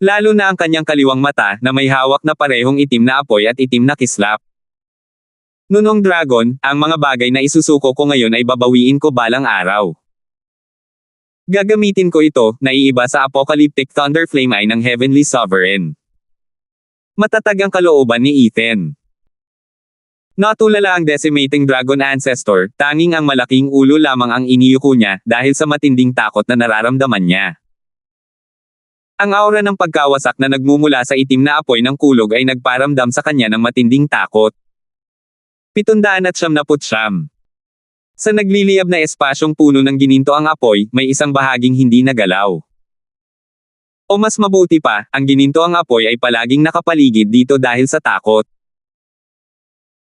[SPEAKER 1] Lalo na ang kanyang kaliwang mata na may hawak na parehong itim na apoy at itim na kislap. Nunong dragon, ang mga bagay na isusuko ko ngayon ay babawiin ko balang araw. Gagamitin ko ito, naiiba sa apocalyptic thunder flame eye ng Heavenly Sovereign. Matatag ang kalooban ni Ethan. Natulala ang decimating dragon ancestor, tanging ang malaking ulo lamang ang iniyuko niya dahil sa matinding takot na nararamdaman niya. Ang aura ng pagkawasak na nagmumula sa itim na apoy ng kulog ay nagparamdam sa kanya ng matinding takot. 779. Sa nagliliyab na espasyong puno ng gininto ang apoy, may isang bahaging hindi nagalaw. O mas mabuti pa, ang gininto ang apoy ay palaging nakapaligid dito dahil sa takot.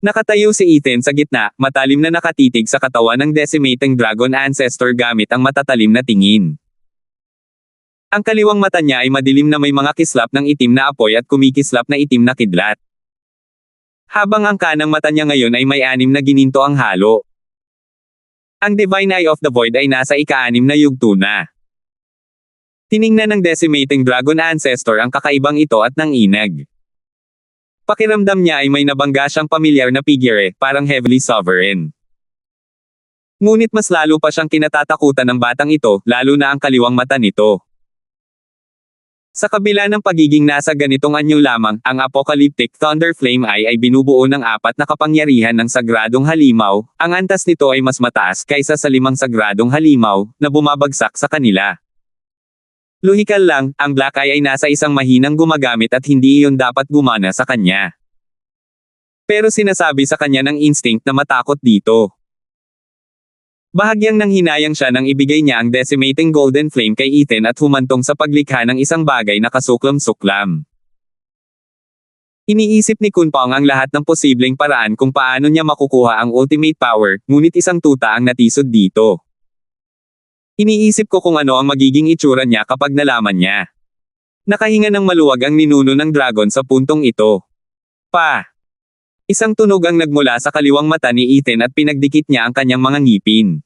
[SPEAKER 1] Nakatayo si Ethan sa gitna, matalim na nakatitig sa katawan ng decimating dragon ancestor gamit ang matatalim na tingin. Ang kaliwang mata niya ay madilim na may mga kislap ng itim na apoy at kumikislap na itim na kidlat. Habang ang kanang mata niya ngayon ay may 6 na gininto ang halo. Ang Divine Eye of the Void ay nasa ika-6 na yugto na. Tiningnan ng decimating dragon ancestor ang kakaibang ito at nanginag. Pakiramdam niya ay may nabangga siyang pamilyar na figure, parang Heavenly Sovereign. Ngunit mas lalo pa siyang kinatatakutan ng batang ito, lalo na ang kaliwang mata nito. Sa kabila ng pagiging nasa ganitong anyo lamang, ang apocalyptic thunder flame eye ay binubuo ng 4 na kapangyarihan ng sagradong halimaw, ang antas nito ay mas mataas kaysa sa 5 sagradong halimaw, na bumabagsak sa kanila. Lohikal lang, ang Black Eye ay nasa isang mahinang gumagamit at hindi iyon dapat gumana sa kanya. Pero sinasabi sa kanya ng instinct na matakot dito. Bahagyang nang hinayang siya nang ibigay niya ang decimating golden flame kay Ethan at humantong sa paglikha ng isang bagay na kasuklam-suklam. Iniisip ni Kunpang ang lahat ng posibleng paraan kung paano niya makukuha ang ultimate power, ngunit isang tuta ang natisod dito. Iniisip ko kung ano ang magiging itsura niya kapag nalaman niya. Nakahinga ng maluwag ang ninuno ng dragon sa puntong ito. Isang tunog ang nagmula sa kaliwang mata ni Ethan at pinagdikit niya ang kanyang mga ngipin.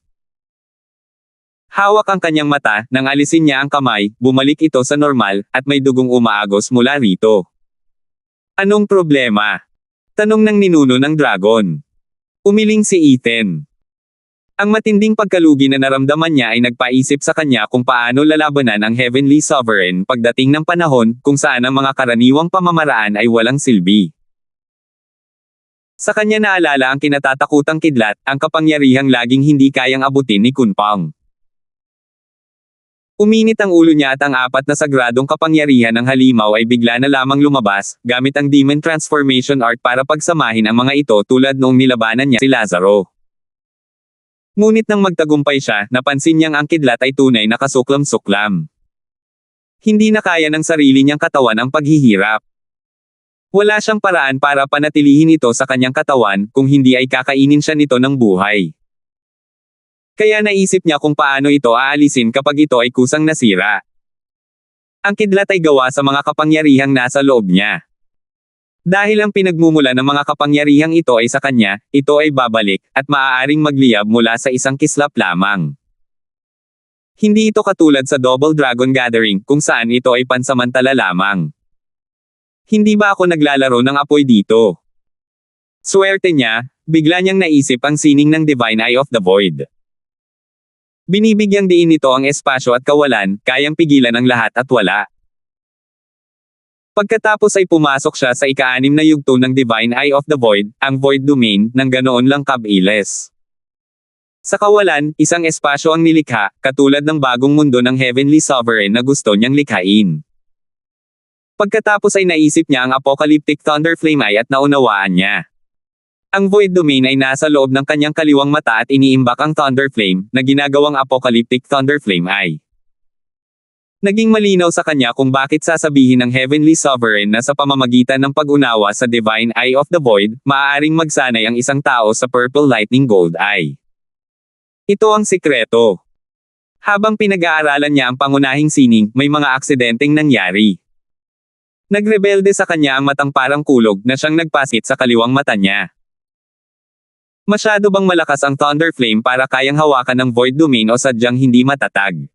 [SPEAKER 1] Hawak ang kanyang mata, nang alisin niya ang kamay, bumalik ito sa normal, at may dugong umaagos mula rito. Anong problema? Tanong ng ninuno ng dragon. Umiling si Ethan. Ang matinding pagkalugi na naramdaman niya ay nagpaisip sa kanya kung paano lalabanan ang Heavenly Sovereign pagdating ng panahon kung saan ang mga karaniwang pamamaraan ay walang silbi. Sa kanya naalala ang kinatatakutang kidlat, ang kapangyarihang laging hindi kayang abutin ni Kunpang. Uminit ang ulo niya at ang 4 na sagradong kapangyarihan ng halimaw ay bigla na lamang lumabas, gamit ang Demon Transformation Art para pagsamahin ang mga ito tulad noong nilabanan niya si Lazaro. Ngunit nang magtagumpay siya, napansin niyang ang kidlat ay tunay na kasuklam-suklam. Hindi na kaya ng sarili niyang katawan ang paghihirap. Wala siyang paraan para panatilihin ito sa kanyang katawan, kung hindi ay kakainin siya nito ng buhay. Kaya naisip niya kung paano ito aalisin kapag ito ay kusang nasira. Ang kidlat ay gawa sa mga kapangyarihang nasa loob niya. Dahil ang pinagmumula ng mga kapangyarihang ito ay sa kanya, ito ay babalik, at maaaring magliyab mula sa isang kislap lamang. Hindi ito katulad sa Double Dragon Gathering, kung saan ito ay pansamantala lamang. Hindi ba ako naglalaro ng apoy dito? Swerte niya, bigla niyang naisip ang sining ng Divine Eye of the Void. Binibigyang diin nito ang espasyo at kawalan, kayang pigilan ang lahat at wala. Pagkatapos ay pumasok siya sa ika-6 na yugto ng Divine Eye of the Void, ang Void Domain, ng ganoon lang kabilis. Sa kawalan, isang espasyo ang nilikha, katulad ng bagong mundo ng Heavenly Sovereign na gusto niyang likhain. Pagkatapos ay naisip niya ang Apocalyptic Thunder Flame Eye at naunawaan niya. Ang Void Domain ay nasa loob ng kanyang kaliwang mata at iniimbak ang Thunder Flame, na ginagawang Apocalyptic Thunder Flame Eye. Naging malinaw sa kanya kung bakit sasabihin ng Heavenly Sovereign na sa pamamagitan ng pag-unawa sa Divine Eye of the Void, maaaring magsanay ang isang tao sa Purple Lightning Gold Eye. Ito ang sikreto. Habang pinag-aaralan niya ang pangunahing sining, may mga aksidenteng nangyari. Nagrebelde sa kanya ang matang parang kulog na siyang nagpasit sa kaliwang mata niya. Masyado bang malakas ang Thunder Flame para kayang hawakan ng Void Domain o sadyang hindi matatag?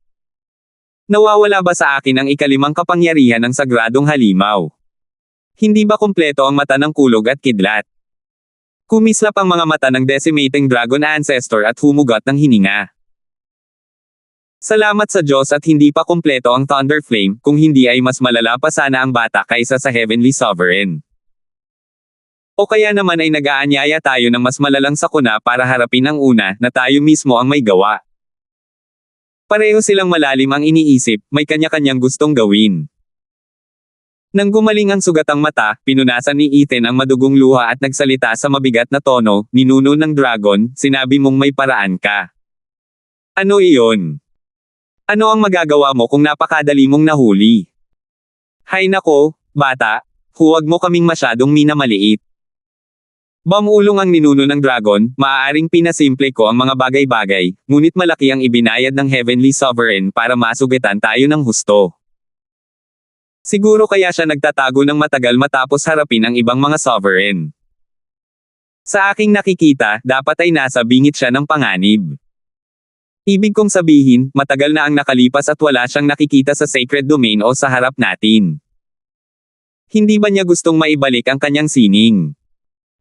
[SPEAKER 1] Nawawala ba sa akin ang ikalimang kapangyarihan ng sagradong halimaw? Hindi ba kumpleto ang mata ng kulog at kidlat? Kumislap ang mga mata ng Decimating Dragon Ancestor at humugot ng hininga. Salamat sa Diyos at hindi pa kumpleto ang Thunder Flame, kung hindi ay mas malala pa sana ang bata kaysa sa Heavenly Sovereign. O kaya naman ay nag-aanyaya tayo ng mas malalang sakuna para harapin ang una, na tayo mismo ang may gawa. Pareho silang malalim ang iniisip, may kanya-kanyang gustong gawin. Nang gumaling ang sugatang mata, pinunasan ni Ethan ang madugong luha at nagsalita sa mabigat na tono, ninuno ng dragon, sinabi mong may paraan ka. Ano iyon? Ano ang magagawa mo kung napakadali mong nahuli? Hay nako, bata, huwag mo kaming masyadong minamaliit. Bamulong ang ninuno ng dragon, maaaring pinasimple ko ang mga bagay-bagay, ngunit malaki ang ibinayad ng Heavenly Sovereign para masugitan tayo ng husto. Siguro kaya siya nagtatago ng matagal matapos harapin ang ibang mga sovereign. Sa aking nakikita, dapat ay nasa bingit siya ng panganib. Ibig kong sabihin, matagal na ang nakalipas at wala siyang nakikita sa Sacred Domain o sa harap natin. Hindi ba niya gustong maibalik ang kanyang sining?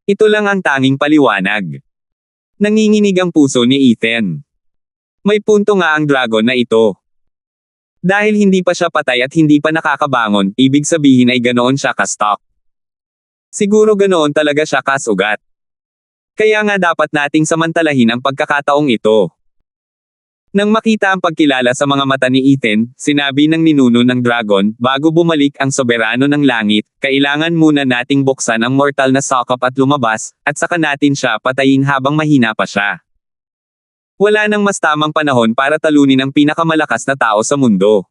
[SPEAKER 1] Ito lang ang tanging paliwanag. Nanginginig ang puso ni Ethan. May punto nga ang dragon na ito. Dahil hindi pa siya patay at hindi pa nakakabangon, ibig sabihin ay ganoon siya ka-stock. Siguro ganoon talaga siya kasugat. Kaya nga dapat nating samantalahin ang pagkakataong ito. Nang makita ang pagkilala sa mga mata ni Ethan, sinabi ng ninuno ng dragon, bago bumalik ang soberano ng langit, kailangan muna nating buksan ang mortal na sakop at lumabas, at saka natin siya patayin habang mahina pa siya. Wala nang mas tamang panahon para talunin ang pinakamalakas na tao sa mundo.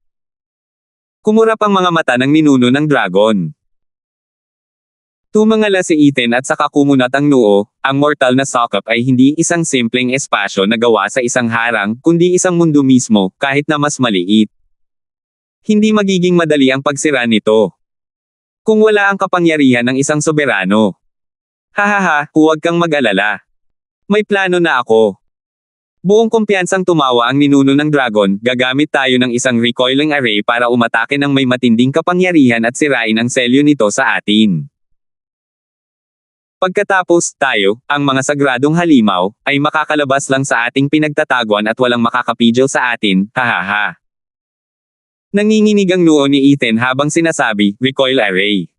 [SPEAKER 1] Kumurap ang mga mata ng ninuno ng dragon. Tumangala si Ethan at saka kumunat ang noo, ang mortal na sakop ay hindi isang simpleng espasyo na gawa sa isang harang, kundi isang mundo mismo, kahit na mas maliit. Hindi magiging madali ang pagsira nito. Kung wala ang kapangyarihan ng isang soberano. Hahaha, huwag kang mag-alala. May plano na ako. Buong kumpiyansang tumawa ang ninuno ng dragon, gagamit tayo ng isang recoiling array para umatake ng may matinding kapangyarihan at sirain ang selyo nito sa atin. Pagkatapos, tayo, ang mga sagradong halimaw, ay makakalabas lang sa ating pinagtataguan at walang makakapigil sa atin, hahaha. Nanginginig ang noo ni Ethan habang sinasabi, recoil array.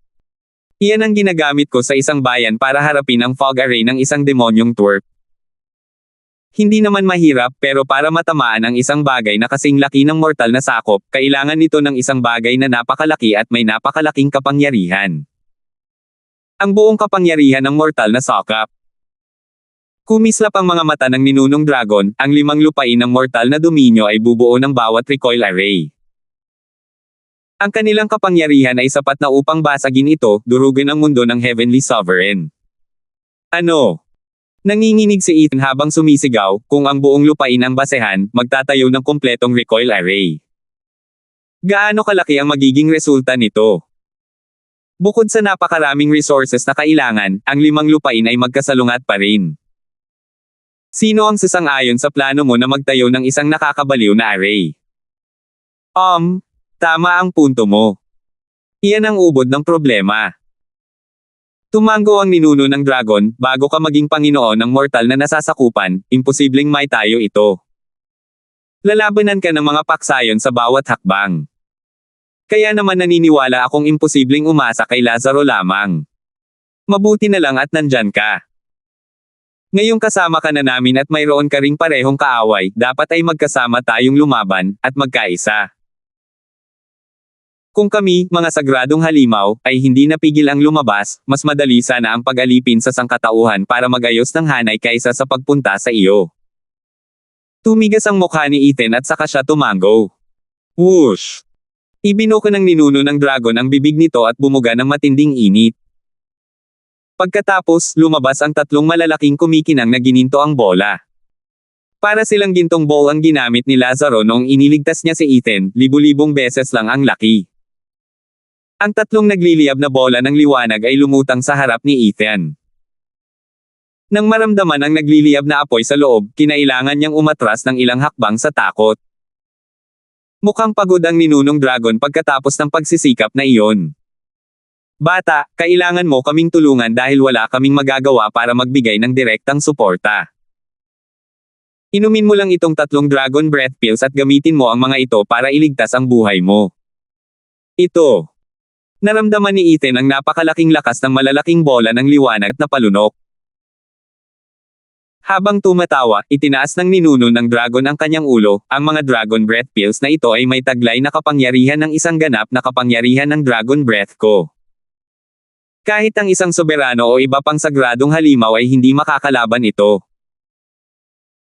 [SPEAKER 1] Iyan ang ginagamit ko sa isang bayan para harapin ang fog array ng isang demonyong twerp. Hindi naman mahirap, pero para matamaan ang isang bagay na kasing laki ng mortal na sakop, kailangan nito ng isang bagay na napakalaki at may napakalaking kapangyarihan. Ang buong kapangyarihan ng mortal na sakop. Kumislap ang mga mata ng ninunong dragon, ang 5 lupain ng mortal na dominyo ay bubuo ng bawat recoil array. Ang kanilang kapangyarihan ay sapat na upang basagin ito, durugin ang mundo ng Heavenly Sovereign. Ano? Nanginginig si Ethan habang sumisigaw, kung ang buong lupain ang basehan, magtatayo ng kompletong recoil array. Gaano kalaki ang magiging resulta nito? Bukod sa napakaraming resources na kailangan, ang 5 lupain ay magkasalungat pa rin. Sino ang sasang-ayon sa plano mo na magtayo ng isang nakakabaliw na array? Tama ang punto mo. Iyan ang ubod ng problema. Tumango ang ninuno ng dragon, bago ka maging Panginoon ng mortal na nasasakupan, imposibleng may tayo ito. Lalabanan ka ng mga paksayon sa bawat hakbang. Kaya naman naniniwala akong imposibleng umasa kay Lazaro lamang. Mabuti na lang at nandyan ka. Ngayong kasama ka na namin at mayroon ka ring parehong kaaway, dapat ay magkasama tayong lumaban, at magkaisa. Kung kami, mga sagradong halimaw, ay hindi napigil ang lumabas, mas madali sana ang pag-alipin sa sangkatauhan para magayos ng hanay kaysa sa pagpunta sa iyo. Tumigas ang mukha ni Ethan at saka siya tumango. Whoosh! Ibinuko ng ninuno ng dragon ang bibig nito at bumuga ng matinding init. Pagkatapos, lumabas ang tatlong malalaking kumikinang na gininto ang bola. Para silang gintong bowl ang ginamit ni Lazaro noong iniligtas niya si Ethan, libu-libong beses lang ang laki. Ang tatlong nagliliyab na bola ng liwanag ay lumutang sa harap ni Ethan. Nang maramdaman ang nagliliyab na apoy sa loob, kinailangan niyang umatras ng ilang hakbang sa takot. Mukhang pagod ang ninunong dragon pagkatapos ng pagsisikap na iyon. Bata, kailangan mo kaming tulungan dahil wala kaming magagawa para magbigay ng direktang suporta. Inumin mo lang itong tatlong dragon breath pills at gamitin mo ang mga ito para iligtas ang buhay mo. Ito. Naramdaman ni Ethan ang napakalaking lakas ng malalaking bola ng liwanag at napalunok. Habang tumatawa, itinaas ng ninuno ng dragon ang kanyang ulo. Ang mga dragon breath pills na ito ay may taglay na kapangyarihan ng isang ganap na kapangyarihan ng dragon breath ko. Kahit ang isang soberano o iba pang sagradong halimaw ay hindi makakalaban ito.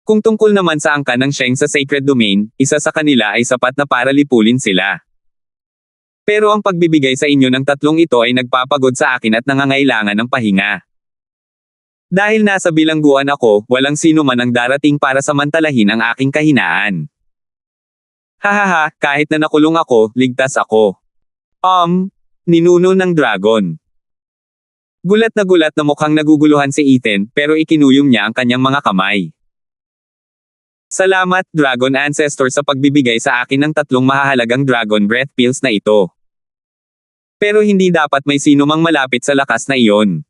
[SPEAKER 1] Kung tungkol naman sa angkan ng Sheng sa Sacred Domain, isa sa kanila ay sapat na para lipulin sila. Pero ang pagbibigay sa inyo ng tatlong ito ay nagpapagod sa akin at nangangailangan ng pahinga. Dahil nasa bilangguan ako, walang sino man ang darating para samantalahin ang aking kahinaan. Hahaha, kahit na nakulong ako, ligtas ako. Ninuno ng dragon. Gulat na mukhang naguguluhan si Ethan, pero ikinuyom niya ang kanyang mga kamay. Salamat, Dragon Ancestor sa pagbibigay sa akin ng tatlong mahahalagang Dragon Breath Pills na ito. Pero hindi dapat may sino mang malapit sa lakas na iyon.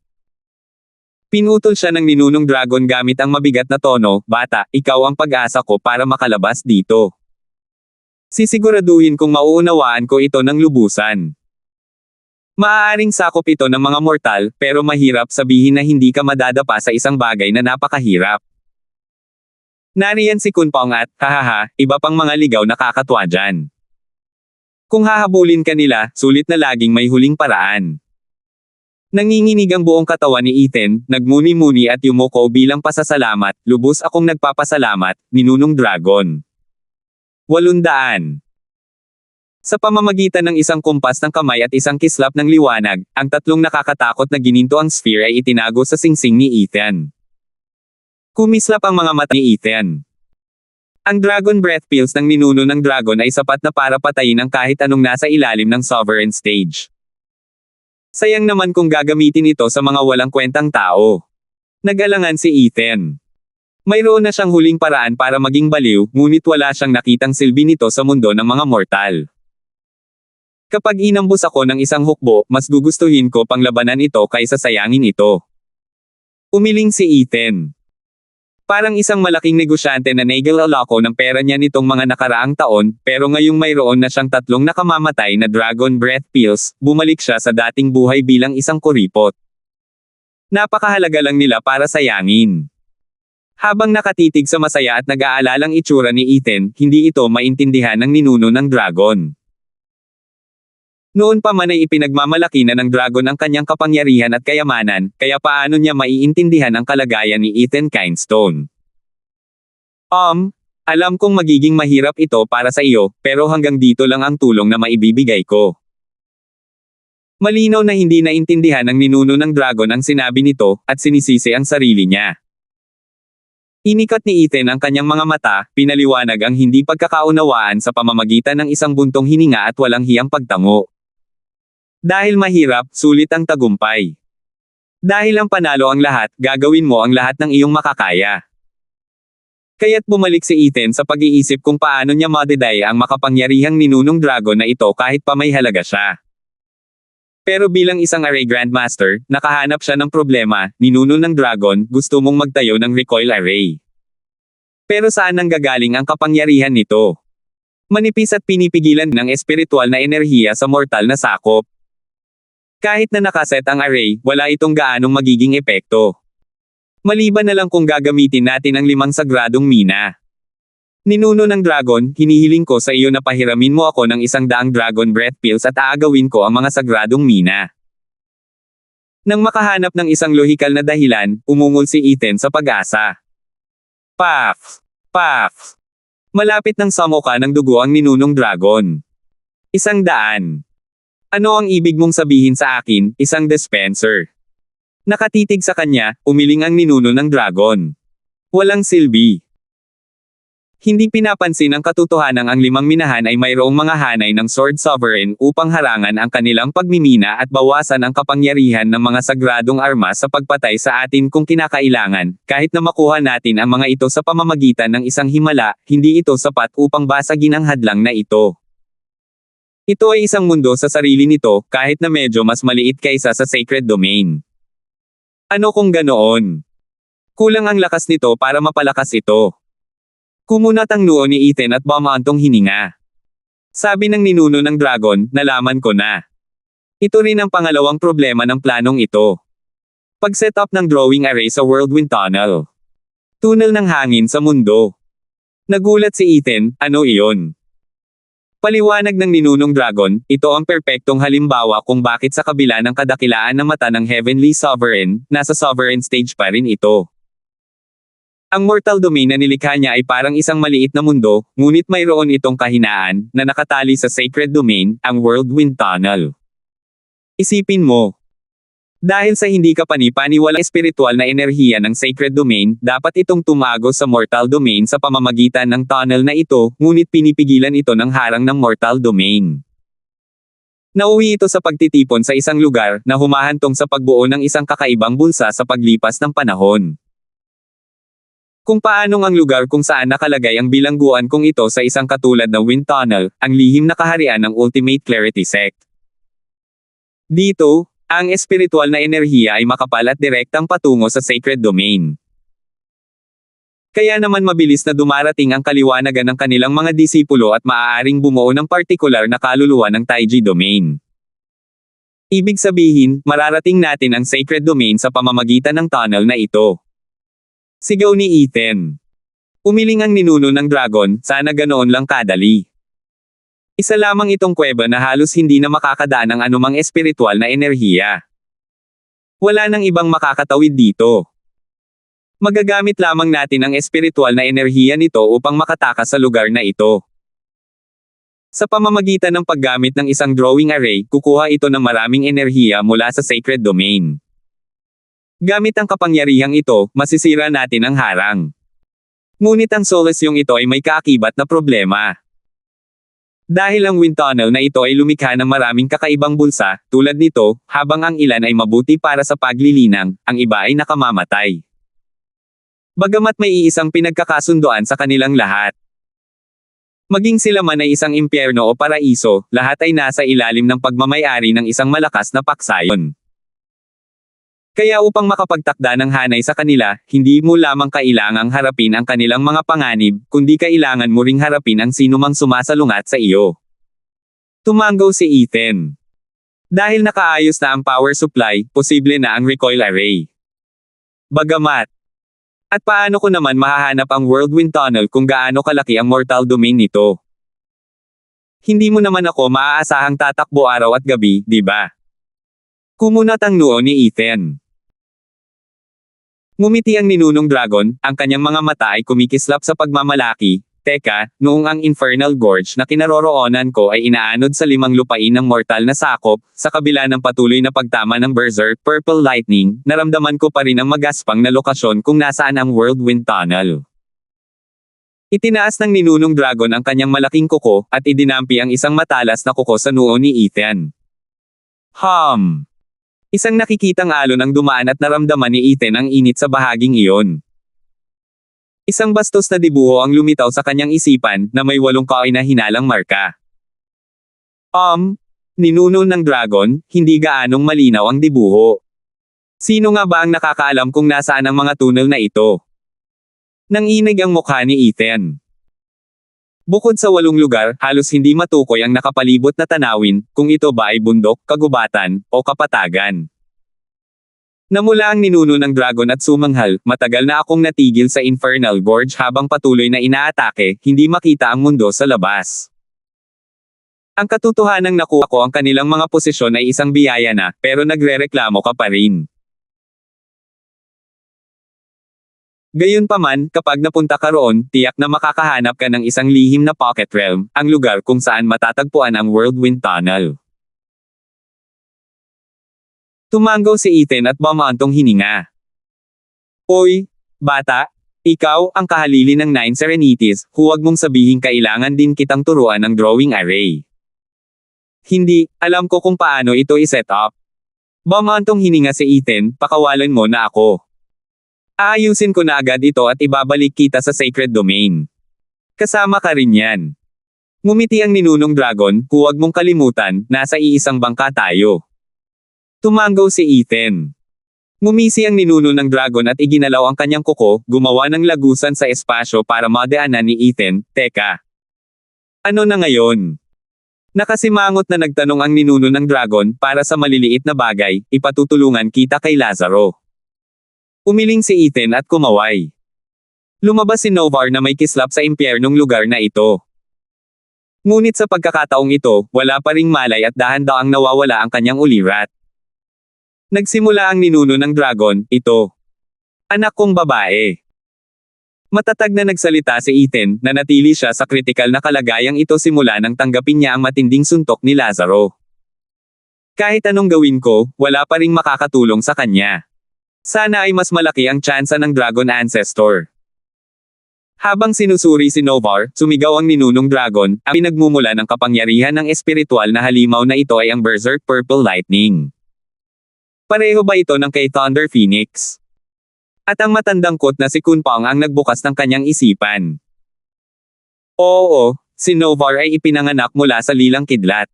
[SPEAKER 1] Pinutol siya ng ninunong dragon gamit ang mabigat na tono, bata, ikaw ang pag-asa ko para makalabas dito. Sisiguraduhin kong mauunawaan ko ito ng lubusan. Maaaring sakop ito ng mga mortal, pero mahirap sabihin na hindi ka madadapa sa isang bagay na napakahirap. Nariyan si Kunpong at, hahaha, iba pang mga ligaw na kakatwa dyan. Kung hahabulin ka nila, sulit na laging may huling paraan. Nanginginig ang buong katawan ni Ethan, nagmuni-muni at yumuko bilang pasasalamat, lubos akong nagpapasalamat, ninunong dragon. 800. Sa pamamagitan ng isang kumpas ng kamay at isang kislap ng liwanag, ang tatlong nakakatakot na gininto ang sphere ay itinago sa singsing ni Ethan. Kumislap ang mga mata ni Ethan. Ang Dragon Breath Pills ng ninuno ng dragon ay sapat na para patayin ang kahit anong nasa ilalim ng Sovereign Stage. Sayang naman kung gagamitin ito sa mga walang kwentang tao. Nag-alangan si Ethan. Mayroon na siyang huling paraan para maging baliw, ngunit wala siyang nakitang silbi nito sa mundo ng mga mortal. Kapag inambus ako ng isang hukbo, mas gugustuhin ko pang labanan ito kaysa sayangin ito. Umiling si Ethan. Parang isang malaking negosyante na naglalako ng pera niya nitong mga nakaraang taon, pero ngayong mayroon na siyang tatlong nakamamatay na Dragon Breath Pills, bumalik siya sa dating buhay bilang isang kuripot. Napakahalaga lang nila para sayangin. Habang nakatitig sa masaya at nag-aalalang itsura ni Ethan, hindi ito maintindihan ng ninuno ng dragon. Noon pa man ay ipinagmamalaki na ng dragon ang kanyang kapangyarihan at kayamanan, kaya paano niya maiintindihan ang kalagayan ni Ethan Kindstone? Alam kong magiging mahirap ito para sa iyo, pero hanggang dito lang ang tulong na maibibigay ko. Malinaw na hindi naintindihan ng ninuno ng dragon ang sinabi nito, at sinisisi ang sarili niya. Inikat ni Ethan ang kanyang mga mata, pinaliwanag ang hindi pagkakaunawaan sa pamamagitan ng isang buntong hininga at walang hiyang pagtango. Dahil mahirap, sulit ang tagumpay. Dahil ang panalo ang lahat, gagawin mo ang lahat ng iyong makakaya. Kaya't bumalik si Ethan sa pag-iisip kung paano niya madedaya ang makapangyarihang ninunong dragon na ito kahit pa may halaga siya. Pero bilang isang array grandmaster, nakahanap siya ng problema, ninuno ng dragon, gusto mong magtayo ng recoil array. Pero saan nanggagaling ang kapangyarihan nito? Manipis at pinipigilan ng espiritual na enerhiya sa mortal na sakop. Kahit na nakaset ang array, wala itong gaanong magiging epekto. Maliban na lang kung gagamitin natin ang 5 sagradong mina. Ninuno ng dragon, hinihiling ko sa iyo na pahiramin mo ako ng 100 dragon breath pills at aagawin ko ang mga sagradong mina. Nang makahanap ng isang lohikal na dahilan, umungol si Ethan sa pag-asa. Paf! Paf! Malapit ng samuka ng dugo ang ninunong dragon. 100. Ano ang ibig mong sabihin sa akin, isang dispenser? Nakatitig sa kanya, umiling ang ninuno ng dragon. Walang silbi. Hindi pinapansin ang katotohanang ang 5 minahan ay mayroong mga hanay ng Sword Sovereign upang harangan ang kanilang pagmimina at bawasan ang kapangyarihan ng mga sagradong armas sa pagpatay sa atin kung kinakailangan. Kahit na makuha natin ang mga ito sa pamamagitan ng isang himala, hindi ito sapat upang basagin ang hadlang na ito. Ito ay isang mundo sa sarili nito, kahit na medyo mas maliit kaysa sa Sacred Domain. Ano kung ganoon? Kulang ang lakas nito para mapalakas ito. Kumunat ang noo ni Ethan at bumaantong hininga. Sabi ng ninuno ng dragon, nalaman ko na. Ito rin ang pangalawang problema ng planong ito. Pag-set up ng drawing array sa Whirlwind Tunnel. Tunnel ng hangin sa mundo. Nagulat si Ethan, ano iyon? Paliwanag ng ninunong dragon, ito ang perpektong halimbawa kung bakit sa kabila ng kadakilaan ng mata ng Heavenly Sovereign, nasa Sovereign stage pa rin ito. Ang mortal domain na nilikha niya ay parang isang maliit na mundo, ngunit mayroon itong kahinaan, na nakatali sa sacred domain, ang Whirlwind Tunnel. Isipin mo. Dahil sa hindi kapani-paniwalang espiritual na enerhiya ng sacred domain, dapat itong tumago sa mortal domain sa pamamagitan ng tunnel na ito, ngunit pinipigilan ito ng harang ng mortal domain. Nauwi ito sa pagtitipon sa isang lugar, na humahantong sa pagbuo ng isang kakaibang bulsa sa paglipas ng panahon. Kung paanong ang lugar kung saan nakalagay ang bilangguan kung ito sa isang katulad na wind tunnel, ang lihim na kaharian ng Ultimate Clarity Sect. Dito, ang espiritual na enerhiya ay makapal at direktang patungo sa sacred domain. Kaya naman mabilis na dumarating ang kaliwanagan ng kanilang mga disipulo at maaaring bumuo ng partikular na kaluluwa ng Taiji domain. Ibig sabihin, mararating natin ang sacred domain sa pamamagitan ng tunnel na ito. Sigaw ni Ethan. Umiling ang ninuno ng dragon, sana ganoon lang kadali. Isa lamang itong kuweba na halos hindi na makakadaan ng anumang espiritual na enerhiya. Wala nang ibang makakatawid dito. Magagamit lamang natin ang espiritual na enerhiya nito upang makatakas sa lugar na ito. Sa pamamagitan ng paggamit ng isang drawing array, kukuha ito ng maraming enerhiya mula sa sacred domain. Gamit ang kapangyarihang ito, masisira natin ang harang. Ngunit ang solusyong ito ay may kaakibat na problema. Dahil ang wind tunnel na ito ay lumikha ng maraming kakaibang bulsa, tulad nito, habang ang ilan ay mabuti para sa paglilinang, ang iba ay nakamamatay. Bagamat may iisang pinagkakasunduan sa kanilang lahat. Maging sila man ay isang impyerno o paraiso, lahat ay nasa ilalim ng pagmamayari ng isang malakas na paksayon. Kaya upang makapagtakda ng hanay sa kanila, hindi mo lamang kailangang harapin ang kanilang mga panganib, kundi kailangan mo ring harapin ang sinumang sumasalungat sa iyo. Tumanggaw si Ethan. Dahil nakaayos na ang power supply, posible na ang recoil array. Bagamat. At paano ko naman mahahanap ang Whirlwind Tunnel kung gaano kalaki ang mortal domain nito? Hindi mo naman ako maaasahang tatakbo araw at gabi, di ba? Kumunat ang noo ni Ethan. Ngumiti ang ninunong dragon, ang kanyang mga mata ay kumikislap sa pagmamalaki. Teka, noong ang Infernal Gorge na kinaroroonan ko ay inaanod sa 5 lupain ng mortal na sakop, sa kabila ng patuloy na pagtama ng Berserk Purple Lightning, naramdaman ko pa rin ang magaspang na lokasyon kung nasaan ang Whirlwind Tunnel. Itinaas ng ninunong dragon ang kanyang malaking kuko, at idinampi ang isang matalas na kuko sa noo ni Ethan. Isang nakikitang alon ang dumaan at naramdaman ni Ethan ang init sa bahaging iyon. Isang bastos na dibuho ang lumitaw sa kanyang isipan, na may 8 kaina-hinalang marka. Ninuno ng dragon, hindi gaanong malinaw ang dibuho. Sino nga ba ang nakakaalam kung nasaan ang mga tunnel na ito? Nanginig ang mukha ni Ethan. Bukod sa 8 lugar, halos hindi matukoy ang nakapalibot na tanawin, kung ito ba ay bundok, kagubatan, o kapatagan. Namula ang ninuno ng dragon at sumanghal, matagal na akong natigil sa Infernal Gorge habang patuloy na inaatake, hindi makita ang mundo sa labas. Ang katotohanang nakuha ko ang kanilang mga posisyon ay isang biyaya na, pero nagrereklamo ka pa rin. Gayunpaman, kapag napunta ka roon, tiyak na makakahanap ka ng isang lihim na pocket realm, ang lugar kung saan matatagpuan ang Whirlwind Tunnel. Tumango si Ethan at bumantong hininga. Oy, bata, ikaw ang kahalili ng 9 Serenities, huwag mong sabihin kailangan din kitang turuan ng drawing array. Hindi, alam ko kung paano ito i-set up. Bumantong hininga si Ethan, pakawalan mo na ako. Aayusin ko na agad ito at ibabalik kita sa sacred domain. Kasama ka rin yan. Ngumiti ang ninunong dragon, huwag mong kalimutan, nasa iisang bangka tayo. Tumango si Ethan. Ngumisi ang ninuno ng dragon at iginalaw ang kanyang kuko, gumawa ng lagusan sa espasyo para madaanan ni Ethan. Teka. Ano na ngayon? Nakasimangot na nagtanong ang ninuno ng dragon, para sa maliliit na bagay, ipatutulungan kita kay Lazaro. Umiling si Ethan at kumaway. Lumabas si Novar na may kislap sa impyernong lugar na ito. Ngunit sa pagkakataong ito, wala pa ring malay at dahan-daang nawawala ang kanyang ulirat. Nagsimula ang ninuno ng dragon, ito. Anak kong babae. Matatag na nagsalita si Ethan, na natili siya sa kritikal na kalagayang ito simula nang tanggapin niya ang matinding suntok ni Lazaro. Kahit anong gawin ko, wala pa ring makakatulong sa kanya. Sana ay mas malaki ang tsansa ng Dragon Ancestor. Habang sinusuri si Novar, sumigaw ang ninunong dragon, ang pinagmumula ng kapangyarihan ng espiritual na halimaw na ito ay ang Berserk Purple Lightning. Pareho ba ito ng kay Thunder Phoenix? At ang matandang kot na si Kunpang ang nagbukas ng kanyang isipan. Oo, si Novar ay ipinanganak mula sa lilang kidlat.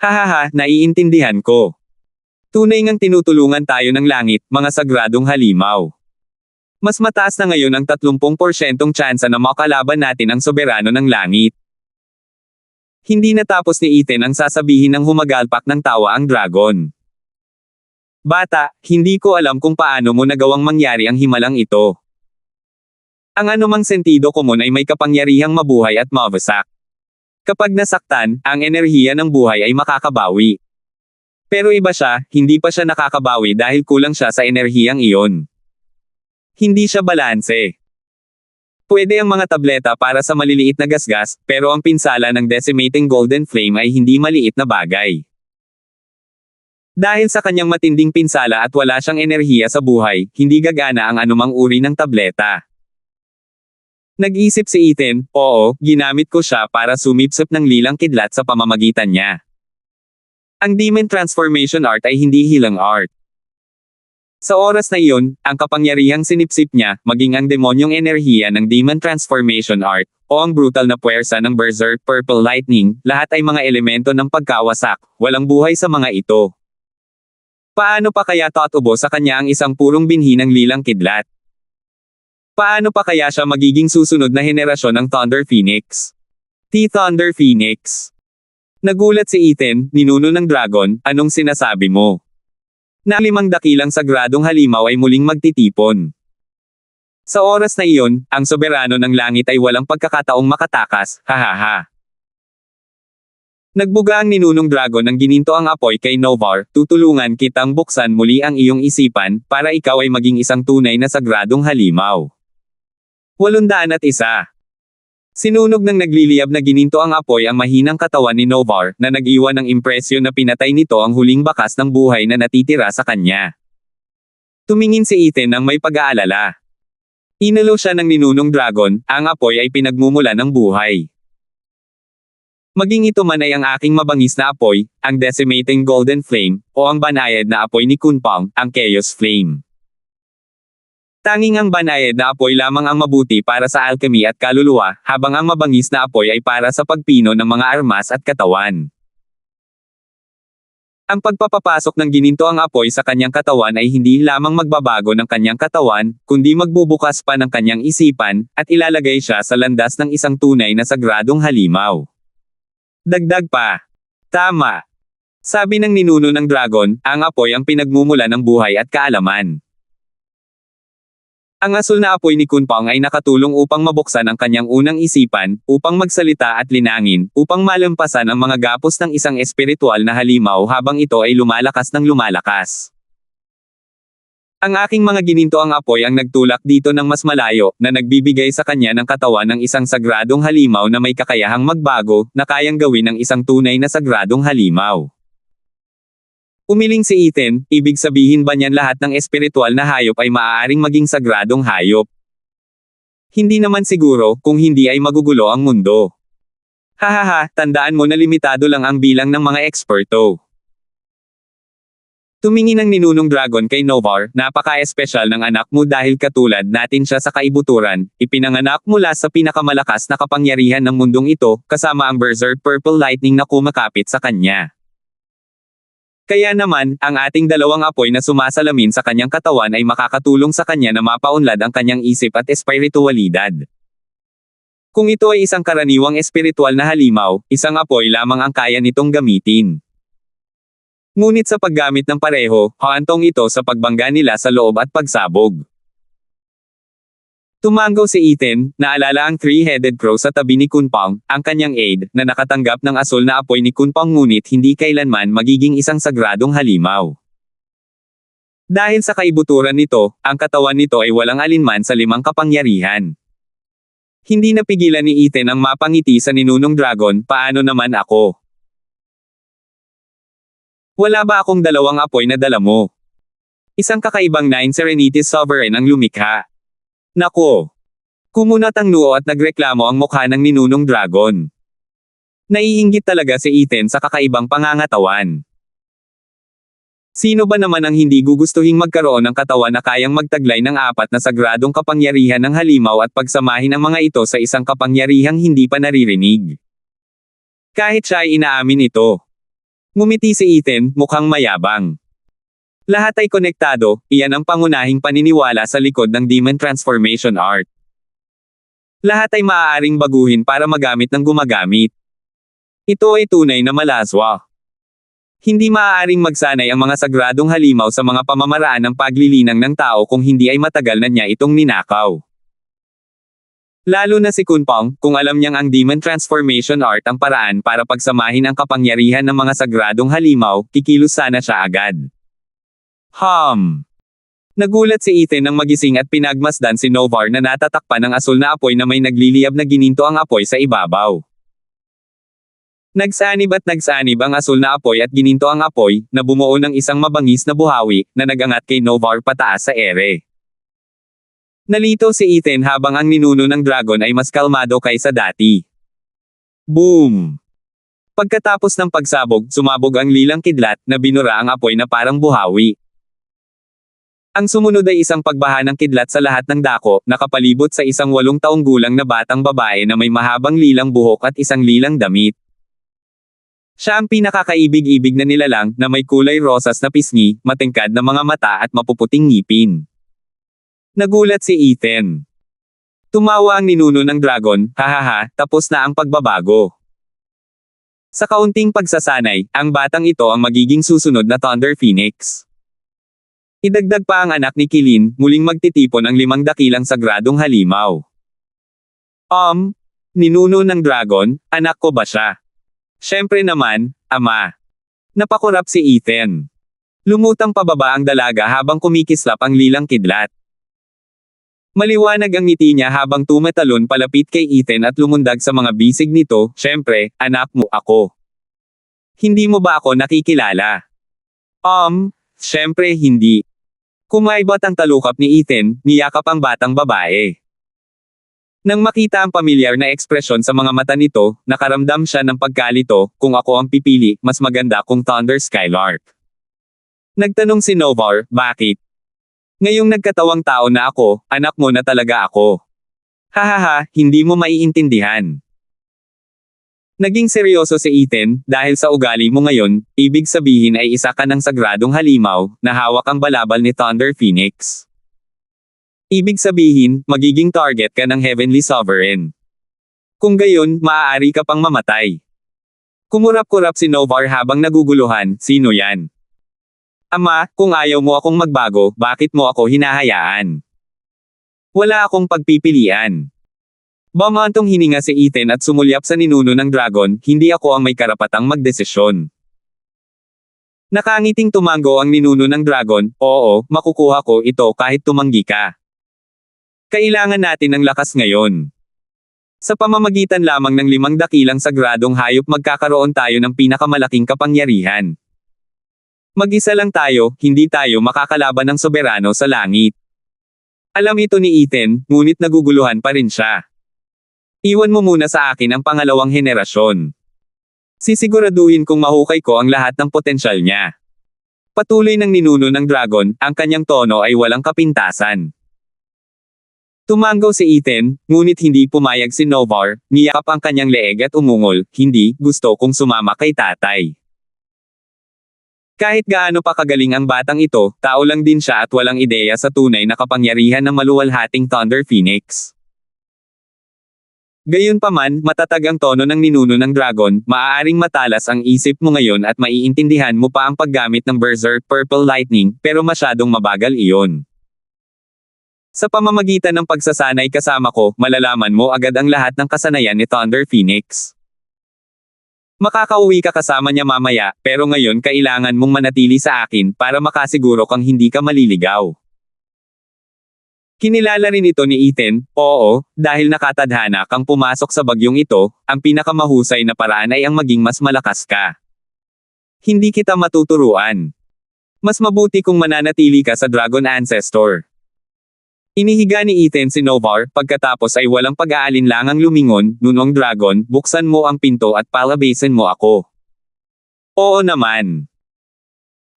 [SPEAKER 1] Hahaha, naiintindihan ko. Tunay ngang tinutulungan tayo ng langit, mga sagradong halimaw. Mas mataas na ngayon ang 30% tsansa na makalaban natin ang soberano ng langit. Hindi natapos ni Ethan ang sasabihin ng humagalpak ng tawa ang dragon. Bata, hindi ko alam kung paano mo nagawang mangyari ang himalang ito. Ang anumang sentido komon ay may kapangyarihang mabuhay at mawasak. Kapag nasaktan, ang enerhiya ng buhay ay makakabawi. Pero iba siya, hindi pa siya nakakabawi dahil kulang siya sa enerhiyang iyon. Hindi siya balanse. Pwede ang mga tableta para sa maliliit na gasgas, pero ang pinsala ng decimating golden flame ay hindi maliit na bagay. Dahil sa kanyang matinding pinsala at wala siyang enerhiya sa buhay, hindi gagana ang anumang uri ng tableta. Nag-isip si Ethan, oo, ginamit ko siya para sumipsip ng lilang kidlat sa pamamagitan niya. Ang Demon Transformation Art ay hindi hilang art. Sa oras na iyon, ang kapangyarihang sinipsip niya, maging ang demonyong enerhiya ng Demon Transformation Art, o ang brutal na puwersa ng Berserk Purple Lightning, lahat ay mga elemento ng pagkawasak, walang buhay sa mga ito. Paano pa kaya tatubo sa kanya ang isang purong binhi ng lilang kidlat? Paano pa kaya siya magiging susunod na henerasyon ng Thunder Phoenix? Thunder Phoenix. Nagulat si Ethan, ninuno ng dragon, anong sinasabi mo? Na 5 dakilang sagradong halimaw ay muling magtitipon. Sa oras na iyon, ang soberano ng langit ay walang pagkakataong makatakas, hahaha. Nagbuga ang ninunong dragon ng gininto ang apoy kay Novar, tutulungan kitang buksan muli ang iyong isipan, para ikaw ay maging isang tunay na sagradong halimaw. 801. Sinunog ng nagliliyab na gininto ang apoy ang mahinang katawan ni Novar, na nag-iwan ng impresyon na pinatay nito ang huling bakas ng buhay na natitira sa kanya. Tumingin si Ethan ng may pag-aalala. Inalo siya ng ninunong dragon, ang apoy ay pinagmumula ng buhay. Maging ito man ay ang aking mabangis na apoy, ang decimating golden flame, o ang banayad na apoy ni Kunpang, ang chaos flame. Tanging ang banayad na apoy lamang ang mabuti para sa alchemy at kaluluwa, habang ang mabangis na apoy ay para sa pagpino ng mga armas at katawan. Ang pagpapapasok ng gininto ang apoy sa kanyang katawan ay hindi lamang magbabago ng kanyang katawan, kundi magbubukas pa ng kanyang isipan, at ilalagay siya sa landas ng isang tunay na sagradong halimaw. Dagdag pa. Tama. Sabi ng ninuno ng dragon, ang apoy ang pinagmumula ng buhay at kaalaman. Ang asul na apoy ni Kunpang ay nakatulong upang mabuksan ang kanyang unang isipan, upang magsalita at linangin, upang malampasan ang mga gapos ng isang espiritual na halimaw habang ito ay lumalakas ng lumalakas. Ang aking mga ginintoang apoy ang nagtulak dito ng mas malayo, na nagbibigay sa kanya ng katawan ng isang sagradong halimaw na may kakayahang magbago, na kayang gawin ng isang tunay na sagradong halimaw. Umiling si Ethan, ibig sabihin ba niyan lahat ng espiritual na hayop ay maaaring maging sagradong hayop? Hindi naman siguro, kung hindi ay magugulo ang mundo. Hahaha, tandaan mo na limitado lang ang bilang ng mga eksperto. Tumingin ang ninunong dragon kay Novar, napaka-espesyal ng anak mo dahil katulad natin siya sa kaibuturan, ipinanganak mula sa pinakamalakas na kapangyarihan ng mundong ito, kasama ang Berserk Purple Lightning na kumakapit sa kanya. Kaya naman, ang ating dalawang apoy na sumasalamin sa kanyang katawan ay makakatulong sa kanya na mapaunlad ang kanyang isip at espiritualidad. Kung ito ay isang karaniwang espiritual na halimaw, isang apoy lamang ang kaya nitong gamitin. Ngunit sa paggamit ng pareho, haantong ito sa pagbangga nila sa loob at pagsabog. Tumango si Ethan, naalala ang three-headed crow sa tabi ni Kunpang, ang kanyang aide, na nakatanggap ng asul na apoy ni Kunpang ngunit hindi kailanman magiging isang sagradong halimaw. Dahil sa kaibuturan nito, ang katawan nito ay walang alinman sa limang kapangyarihan. Hindi napigilan ni Ethan ang mapangiti sa ninunong dragon, paano naman ako? Wala ba akong dalawang apoy na dala mo? Isang kakaibang Nine Serenities Sovereign ang lumikha. Nako! Kumunat ang noo at nagreklamo ang mukha ng ninunong dragon. Naiinggit talaga si Ethan sa kakaibang pangangatawan. Sino ba naman ang hindi gugustuhing magkaroon ng katawan na kayang magtaglay ng apat na sagradong kapangyarihan ng halimaw at pagsamahin ang mga ito sa isang kapangyarihang hindi pa naririnig? Kahit siya ay inaamin ito. Ngumiti si Ethan, mukhang mayabang. Lahat ay konektado, iyan ang pangunahing paniniwala sa likod ng Demon Transformation Art. Lahat ay maaaring baguhin para magamit ng gumagamit. Ito ay tunay na malaswa. Hindi maaaring magsanay ang mga sagradong halimaw sa mga pamamaraan ng paglilinang ng tao kung hindi ay matagal na niya itong ninakaw. Lalo na si Kunpang, kung alam niyang ang Demon Transformation Art ang paraan para pagsamahin ang kapangyarihan ng mga sagradong halimaw, kikilos sana siya agad. Nagulat si Ethan nang magising at pinagmasdan si Novar na natatakpan ng asul na apoy na may nagliliyab na gininto ang apoy sa ibabaw. Nagsanib ang asul na apoy at gininto ang apoy, na bumuo ng isang mabangis na buhawi, na nagangat kay Novar pataas sa ere. Nalito si Ethan habang ang ninuno ng dragon ay mas kalmado kaysa dati. Boom! Pagkatapos ng pagsabog, sumabog ang lilang kidlat, na binura ang apoy na parang buhawi. Ang sumunod ay isang pagbaha ng kidlat sa lahat ng dako, nakapalibot sa isang 8 taong gulang na batang babae na may mahabang lilang buhok at isang lilang damit. Siya ang pinakakaibig-ibig na nilalang, na may kulay rosas na pisngi, matingkad na mga mata at mapuputing ngipin. Nagulat si Ethan. Tumawa ang ninuno ng dragon, hahaha, tapos na ang pagbabago. Sa kaunting pagsasanay, ang batang ito ang magiging susunod na Thunder Phoenix. Idagdag pa ang anak ni Kilin, muling magtitipon ang 5 dakilang sagradong halimaw. Ninuno ng dragon, anak ko ba siya? Siyempre naman, ama. Napakurap si Ethan. Lumutang pababa ang dalaga habang kumikislap ang lilang kidlat. Maliwanag ang ngiti niya habang tumatalon palapit kay Ethan at lumundag sa mga bisig nito, siyempre, anak mo ako. Hindi mo ba ako nakikilala? Siyempre hindi. Kumaibot ang talukap ni Ethan, niyakap ang batang babae. Nang makita ang pamilyar na ekspresyon sa mga mata nito, nakaramdam siya ng pagkalito, kung ako ang pipili, mas maganda kung Thunder Skylark. Nagtanong si Novar, bakit? Ngayong nagkatawang tao na ako, anak mo na talaga ako. Hahaha, hindi mo maiintindihan. Naging seryoso si Ethan, dahil sa ugali mo ngayon, ibig sabihin ay isa ka ng sagradong halimaw, na hawak ang balabal ni Thunder Phoenix. Ibig sabihin, magiging target ka ng Heavenly Sovereign. Kung gayon, maaari ka pang mamatay. Kumurap-kurap si Novar habang naguguluhan, sino yan? Ama, kung ayaw mo akong magbago, bakit mo ako hinahayaan? Wala akong pagpipilian. Bumantong hininga si Ethan at sumulyap sa ninuno ng dragon, hindi ako ang may karapatang magdesisyon. Nakangiting tumango ang ninuno ng dragon, oo, makukuha ko ito kahit tumanggi ka. Kailangan natin ng lakas ngayon. Sa pamamagitan lamang ng 5 dakilang sagradong hayop magkakaroon tayo ng pinakamalaking kapangyarihan. Mag-isa lang tayo, hindi tayo makakalaban ng soberano sa langit. Alam ito ni Ethan, ngunit naguguluhan pa rin siya. Iwan mo muna sa akin ang pangalawang henerasyon. Sisiguraduhin kong mahukay ko ang lahat ng potensyal niya. Patuloy ng ninuno ng dragon, ang kanyang tono ay walang kapintasan. Tumango si Ethan, ngunit hindi pumayag si Novar, niyakap ang kanyang leeg at umungol, hindi, gusto kong sumama kay tatay. Kahit gaano pa kagaling ang batang ito, tao lang din siya at walang ideya sa tunay na kapangyarihan ng maluwalhating Thunder Phoenix. Gayunpaman, matatag ang tono ng ninuno ng dragon, maaaring matalas ang isip mo ngayon at maiintindihan mo pa ang paggamit ng Berserk Purple Lightning, pero masyadong mabagal iyon. Sa pamamagitan ng pagsasanay kasama ko, malalaman mo agad ang lahat ng kasanayan ni Thunder Phoenix. Makakauwi ka kasama niya mamaya, pero ngayon kailangan mong manatili sa akin para makasiguro kang hindi ka maliligaw. Kinilala rin ito ni Ethan, oo, dahil nakatadhana kang pumasok sa bagyong ito, ang pinakamahusay na paraan ay ang maging mas malakas ka. Hindi kita matuturuan. Mas mabuti kung mananatili ka sa Dragon Ancestor. Inihiga ni Ethan si Novar, pagkatapos ay walang pag-aalinlangang lumingon, nunong dragon, buksan mo ang pinto at palabasin mo ako. Oo naman.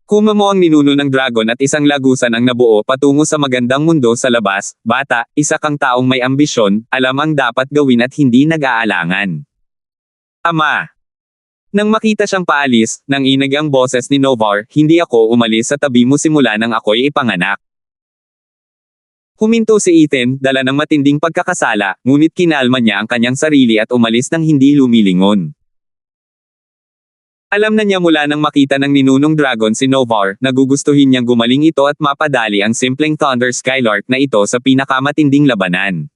[SPEAKER 1] Kuma mo ang ninuno ng dragon at isang lagusan ang nabuo patungo sa magandang mundo sa labas, bata, isa kang taong may ambisyon, alam ang dapat gawin at hindi nag-aalangan. Ama. Nang makita siyang paalis, nang inag ang boses ni Novar, hindi ako umalis sa tabi mo simula nang ako'y ipanganak. Huminto si Ethan, dala ng matinding pagkakasala, ngunit kinalma niya ang kanyang sarili at umalis nang hindi lumilingon. Alam na niya mula nang makita ng ninunong dragon si Novar, nagugustuhin niyang gumaling ito at mapadali ang simpleng Thunder Skylark na ito sa pinakamatinding labanan.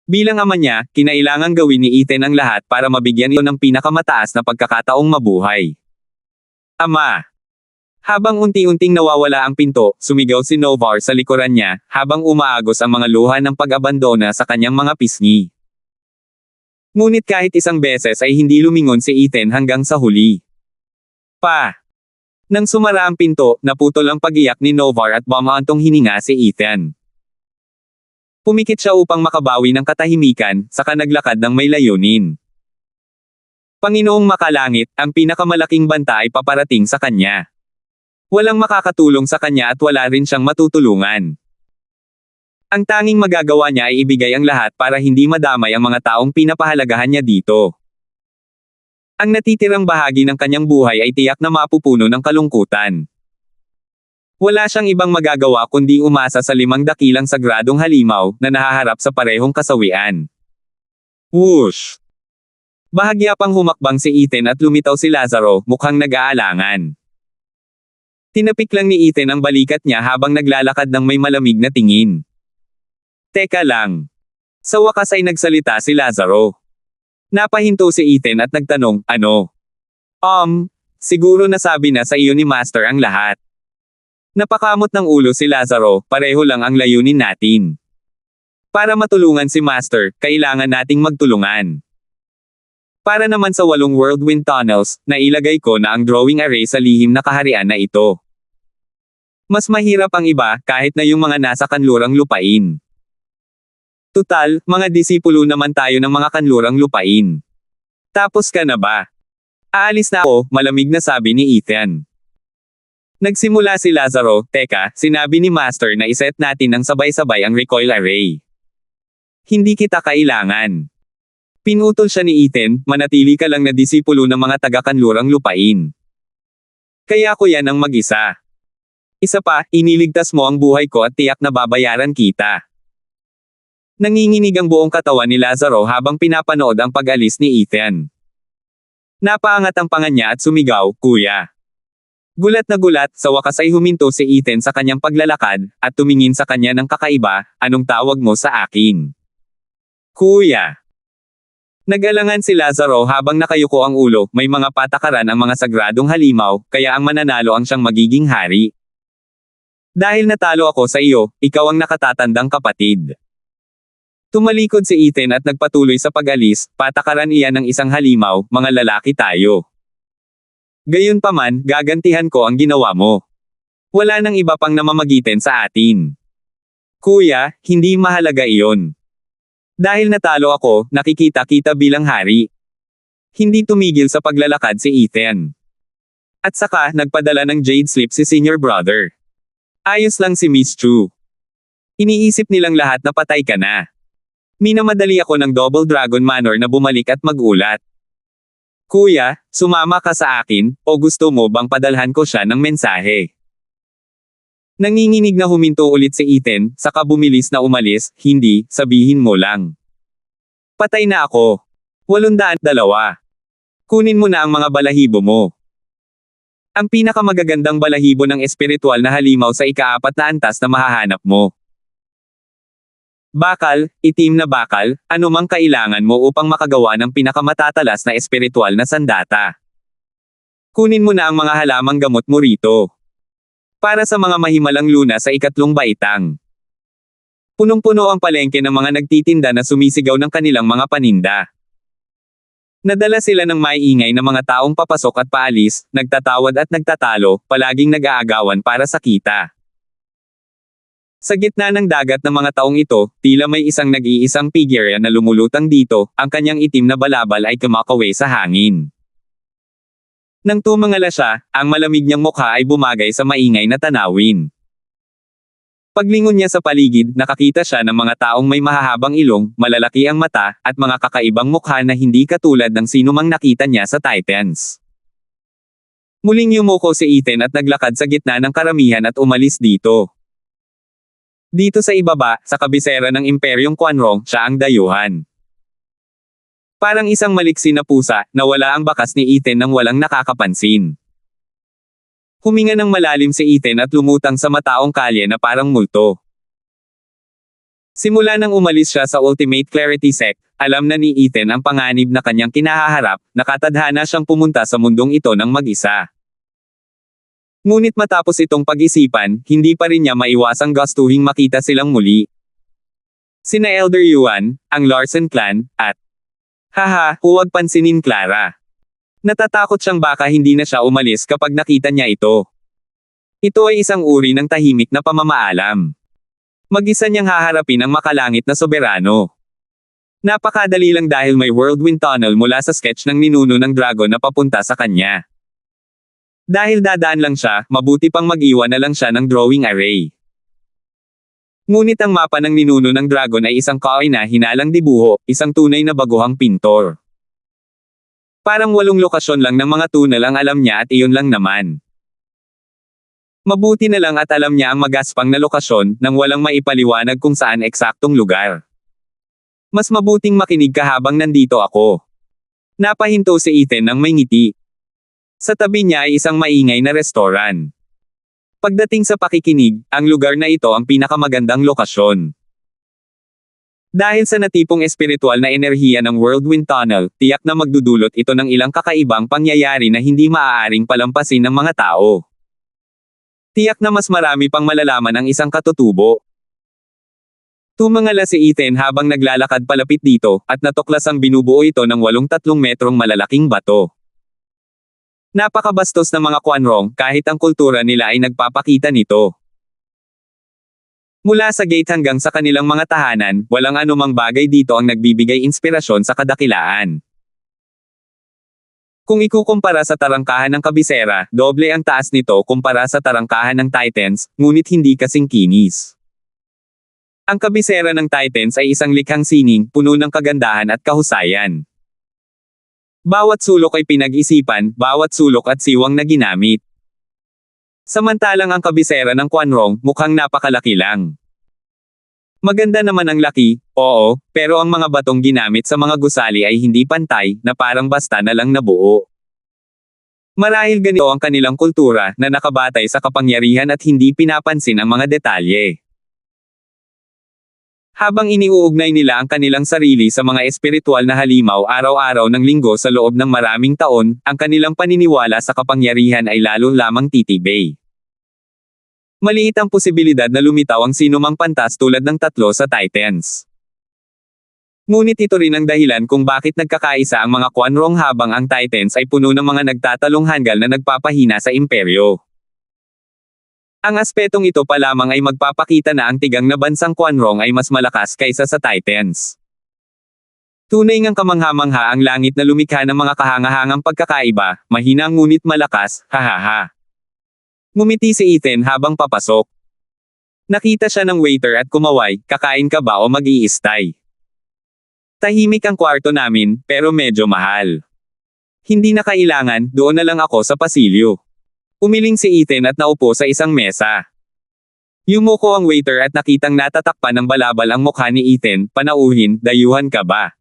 [SPEAKER 1] Bilang ama niya, kinailangang gawin ni Ethan ang lahat para mabigyan ito ng pinakamataas na pagkakataong mabuhay. Ama! Habang unti-unting nawawala ang pinto, sumigaw si Novar sa likuran niya, habang umaagos ang mga luha ng pag-abandona sa kanyang mga pisngi. Ngunit kahit isang beses ay hindi lumingon si Ethan hanggang sa huli. Nang sumara ang pinto, naputol ang pag-iyak ni Novar at bumantong hininga si Ethan. Pumikit siya upang makabawi ng katahimikan, saka naglakad ng may layunin. Panginoong makalangit, ang pinakamalaking banta ay paparating sa kanya. Walang makakatulong sa kanya at wala rin siyang matutulungan. Ang tanging magagawa niya ay ibigay ang lahat para hindi madamay ang mga taong pinapahalagahan niya dito. Ang natitirang bahagi ng kanyang buhay ay tiyak na mapupuno ng kalungkutan. Wala siyang ibang magagawa kundi umasa sa 5 dakilang sagradong halimaw na nahaharap sa parehong kasawian. Whoosh! Bahagya pang humakbang si Ethan at lumitaw si Lazaro, mukhang nag-aalangan. Tinapik lang ni Ethan ang balikat niya habang naglalakad ng may malamig na tingin. Teka lang. Sa wakas ay nagsalita si Lazaro. Napahinto si Ethan at nagtanong, ano? Siguro nasabi na sa iyo ni Master ang lahat. Napakamot ng ulo si Lazaro, pareho lang ang layunin natin. Para matulungan si Master, kailangan nating magtulungan. Para naman sa 8 whirlwind tunnels, nailagay ko na ang drawing array sa lihim na kaharian na ito. Mas mahirap ang iba, kahit na yung mga nasa kanlurang lupain. Tutal, mga disipulo naman tayo ng mga kanlurang lupain. Tapos ka na ba? Aalis na ako, malamig na sabi ni Ethan. Nagsimula si Lazaro, teka, sinabi ni Master na iset natin ng sabay-sabay ang recoil array. Hindi kita kailangan. Pinutol siya ni Ethan, manatili ka lang na disipulo ng mga taga-kanlurang lupain. Kaya ko yan ang mag-isa. Isa pa, iniligtas mo ang buhay ko at tiyak na babayaran kita. Nanginginig ang buong katawan ni Lazaro habang pinapanood ang pag-alis ni Ethan. Napaangat ang panga niya at sumigaw, "Kuya." Gulat na gulat, sa wakas ay huminto si Ethan sa kanyang paglalakad, at tumingin sa kanya ng kakaiba, "Anong tawag mo sa akin?" "Kuya." Nag-alangan si Lazaro habang nakayuko ang ulo, may mga patakaran ang mga sagradong halimaw, kaya ang mananalo ang siyang magiging hari. "Dahil natalo ako sa iyo, ikaw ang nakatatandang kapatid." Tumalikod si Ethan at nagpatuloy sa pag-alis, "Patakaran iyan ng isang halimaw, mga lalaki tayo. Gayunpaman, gagantihan ko ang ginawa mo. Wala nang iba pang namamagitan sa atin." "Kuya, hindi mahalaga iyon. Dahil natalo ako, nakikita-kita bilang hari." Hindi tumigil sa paglalakad si Ethan. At saka, nagpadala ng jade slip si senior brother. Ayos lang si Miss Chu. Iniisip nilang lahat na patay ka na. Minamadali ako ng Double Dragon Manor na bumalik at magulat. "Kuya, sumama ka sa akin, o gusto mo bang padalhan ko siya ng mensahe?" Nanginginig na huminto ulit si Ethan, saka bumilis na umalis, "Hindi, sabihin mo lang. Patay na ako. 802. Kunin mo na ang mga balahibo mo. Ang pinakamagagandang balahibo ng espiritual na halimaw sa ika-4 na antas na mahahanap mo. Bakal, itim na bakal, anumang kailangan mo upang makagawa ng pinakamatatalas na espiritual na sandata. Kunin mo na ang mga halamang gamot mo rito. Para sa mga mahimalang luna sa 3 baitang. Punong-puno ang palengke ng mga nagtitinda na sumisigaw ng kanilang mga paninda. Nadala sila ng maiingay na mga taong papasok at paalis, nagtatawad at nagtatalo, palaging nag-aagawan para sa kita. Sa gitna ng dagat ng mga taong ito, tila may isang nag-iisang figure na lumulutang dito, ang kanyang itim na balabal ay kumakaway sa hangin. Nang tumangala siya, ang malamig niyang mukha ay bumagay sa maingay na tanawin. Paglingon niya sa paligid, nakakita siya ng mga taong may mahahabang ilong, malalaki ang mata, at mga kakaibang mukha na hindi katulad ng sinumang nakita niya sa Titans. Muling yumuko si Ethan at naglakad sa gitna ng karamihan at umalis dito. Dito sa ibaba, sa kabisera ng Imperyong Quanrong, siya ang dayuhan. Parang isang maliksi na pusa, nawala ang bakas ni Ethan nang walang nakakapansin. Huminga ng malalim si Ethan at lumutang sa mataong kalye na parang multo. Simula nang umalis siya sa Ultimate Clarity Sect, alam na ni Ethan ang panganib na kanyang kinahaharap, nakatadhana siyang pumunta sa mundong ito ng mag-isa. Ngunit matapos itong pag-isipan, hindi pa rin niya maiwasang gustuhing makita silang muli. Sina Elder Yuan, ang Larsen clan, at haha, huwag pansinin Clara. Natatakot siyang baka hindi na siya umalis kapag nakita niya ito. Ito ay isang uri ng tahimik na pamamaalam. Mag-isa niyang haharapin ang makalangit na soberano. Napakadali lang dahil may whirlwind tunnel mula sa sketch ng ninuno ng dragon na papunta sa kanya. Dahil dadaan lang siya, mabuti pang mag-iwan na lang siya ng drawing array. Ngunit ang mapa ng ninuno ng dragon ay isang kaoy na hinalang dibuho, isang tunay na baguhang pintor. Parang 8 lokasyon lang ng mga tunnel ang alam niya at iyon lang naman. Mabuti na lang at alam niya ang magaspang na lokasyon, nang walang maipaliwanag kung saan eksaktong lugar. Mas mabuting makinig ka habang nandito ako. Napahinto si Ethan nang may ngiti. Sa tabi niya ay isang maingay na restoran. Pagdating sa pakikinig, ang lugar na ito ang pinakamagandang lokasyon. Dahil sa natipong espiritual na enerhiya ng Whirlwind Tunnel, tiyak na magdudulot ito ng ilang kakaibang pangyayari na hindi maaaring palampasin ng mga tao. Tiyak na mas marami pang malalaman ang isang katutubo. Tumangala si Ethan habang naglalakad palapit dito, at natuklas ang binubuo ito ng 83 metrong malalaking bato. Napakabastos ng mga Quanrong, kahit ang kultura nila ay nagpapakita nito. Mula sa gate hanggang sa kanilang mga tahanan, walang anumang bagay dito ang nagbibigay inspirasyon sa kadakilaan. Kung ikukumpara sa tarangkahan ng kabisera, doble ang taas nito kumpara sa tarangkahan ng Titans, ngunit hindi kasing kinis. Ang kabisera ng Titans ay isang likhang sining, puno ng kagandahan at kahusayan. Bawat sulok ay pinag-isipan, bawat sulok at siwang na ginamit. Samantalang ang kabisera ng Quanrong, mukhang napakalaki lang. Maganda naman ang laki, oo, pero ang mga batong ginamit sa mga gusali ay hindi pantay, na parang basta na lang nabuo. Marahil ganito ang kanilang kultura na nakabatay sa kapangyarihan at hindi pinapansin ang mga detalye. Habang iniuugnay nila ang kanilang sarili sa mga espiritual na halimaw araw-araw ng linggo sa loob ng maraming taon, ang kanilang paniniwala sa kapangyarihan ay lalo lamang titibay. Maliit ang posibilidad na lumitaw ang sinumang pantas tulad ng tatlo sa Titans. Ngunit ito rin ang dahilan kung bakit nagkakaisa ang mga Quanrong habang ang Titans ay puno ng mga nagtatalong hanggal na nagpapahina sa imperyo. Ang aspetong ito pa lamang ay magpapakita na ang tigang na bansang Quanrong ay mas malakas kaysa sa Titans. Tunay ngang kamangha-mangha ang langit na lumikha ng mga kahangahangang pagkakaiba, mahina ngunit malakas, hahaha. Ngumiti si Ethan habang papasok. Nakita siya ng waiter at kumaway, kakain ka ba o mag-iistay? Tahimik ang kwarto namin, pero medyo mahal. Hindi na kailangan, doon na lang ako sa pasilyo. Umiling si Ethan at naupo sa isang mesa. Yumuko ang waiter at nakitang natatakpan ng balabal ang mukha ni Ethan, panauhin, dayuhan ka ba?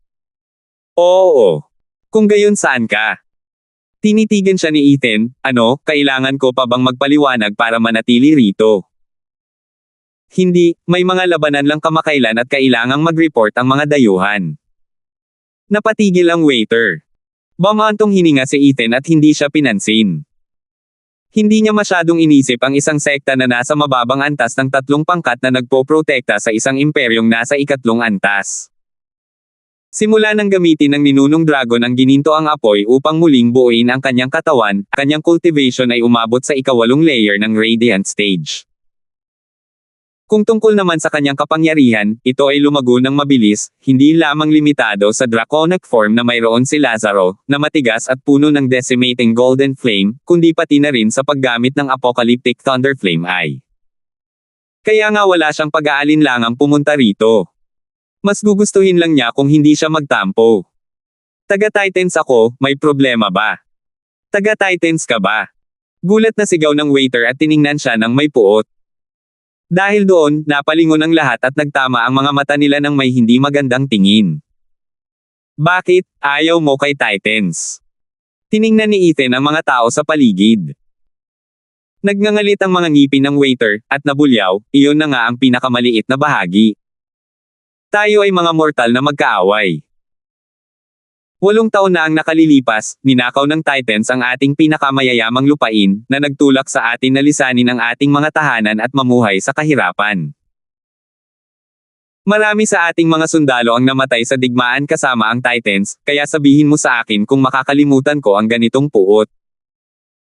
[SPEAKER 1] Oo. Kung gayon saan ka? Tinitigan siya ni Ethan, ano, kailangan ko pa bang magpaliwanag para manatili rito? Hindi, may mga labanan lang kamakailan at kailangang mag-report ang mga dayuhan. Napatigil ang waiter. Bumantong hininga si Ethan at hindi siya pinansin. Hindi niya masyadong inisip ang isang sekta na nasa mababang antas ng 3 pangkat na nagpoprotekta sa isang imperyong nasa 3 antas. Simula nang gamitin ng ninunong dragon ang gininto ang apoy upang muling buuin ang kanyang katawan, kanyang cultivation ay umabot sa 8 layer ng Radiant Stage. Kung tungkol naman sa kanyang kapangyarihan, ito ay lumago ng mabilis, hindi lamang limitado sa draconic form na mayroon si Lazaro, na matigas at puno ng decimating golden flame, kundi pati na rin sa paggamit ng apocalyptic thunder flame eye. Kaya nga wala siyang pag-aalinlangang pumunta rito. Mas gugustuhin lang niya kung hindi siya magtampo. Taga-Titans ako, may problema ba? Taga-Titans ka ba? Gulat na sigaw ng waiter at tiningnan siya ng may puot. Dahil doon, napalingon ang lahat at nagtama ang mga mata nila ng may hindi magandang tingin. Bakit, ayaw mo kay Titans? Tiningnan ni Ethan ang mga tao sa paligid. Nagngangalit ang mga ngipin ng waiter, at nabulyaw, iyon na nga ang pinakamaliit na bahagi. Tayo ay mga mortal na magkaaway. 8 taon na ang nakalilipas, ninakaw ng Titans ang ating pinakamayayamang lupain, na nagtulak sa atin na lisanin ang ating mga tahanan at mamuhay sa kahirapan. Marami sa ating mga sundalo ang namatay sa digmaan kasama ang Titans, kaya sabihin mo sa akin kung makakalimutan ko ang ganitong puot.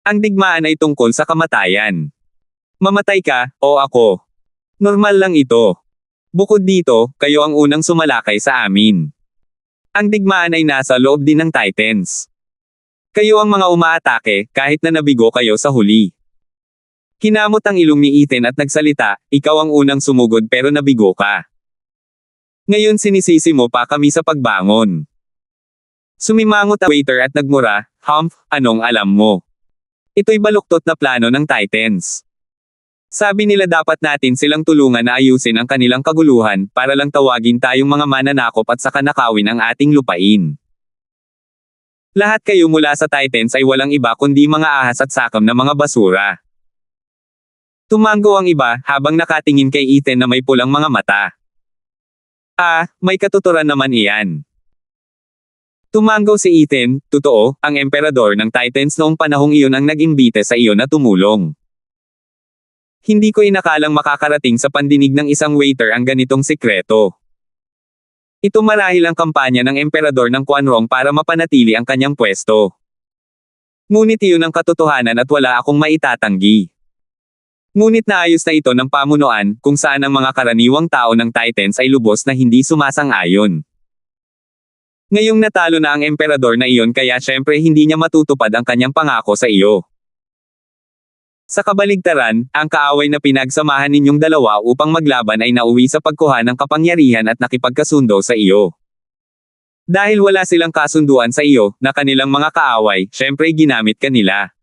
[SPEAKER 1] Ang digmaan ay tungkol sa kamatayan. Mamatay ka, o ako. Normal lang ito. Bukod dito, kayo ang unang sumalakay sa amin. Ang digmaan ay nasa loob din ng Titans. Kayo ang mga umaatake, kahit na nabigo kayo sa huli. Kinamot ang ilong ni Ethan at nagsalita, ikaw ang unang sumugod pero nabigo ka. Ngayon sinisisi mo pa kami sa pagbangon. Sumimangot ang waiter at nagmura, Humph, anong alam mo? Ito'y baluktot na plano ng Titans. Sabi nila dapat natin silang tulungan na ayusin ang kanilang kaguluhan, para lang tawagin tayong mga mananakop at saka nakawin ang ating lupain. Lahat kayo mula sa Titans ay walang iba kundi mga ahas at sakam na mga basura. Tumango ang iba, habang nakatingin kay Ethan na may pulang mga mata. Ah, may katuturan naman iyan. Tumango si Ethan, totoo, ang emperador ng Titans noong panahong iyon ang nag-imbite sa iyo na tumulong. Hindi ko inakalang makakarating sa pandinig ng isang waiter ang ganitong sikreto. Ito marahil ang kampanya ng emperador ng Quanrong para mapanatili ang kanyang pwesto. Ngunit iyon ang katotohanan at wala akong maitatanggi. Ngunit naayos na ito ng pamunuan, kung saan ang mga karaniwang tao ng Titans ay lubos na hindi sumasang-ayon. Ngayong natalo na ang emperador na iyon kaya syempre hindi niya matutupad ang kanyang pangako sa iyo. Sa kabaligtaran, ang kaaway na pinagsamahan ninyong dalawa upang maglaban ay nauwi sa pagkuha ng kapangyarihan at nakipagkasundo sa iyo. Dahil wala silang kasunduan sa iyo, na kanilang mga kaaway, syempre ginamit ka nila.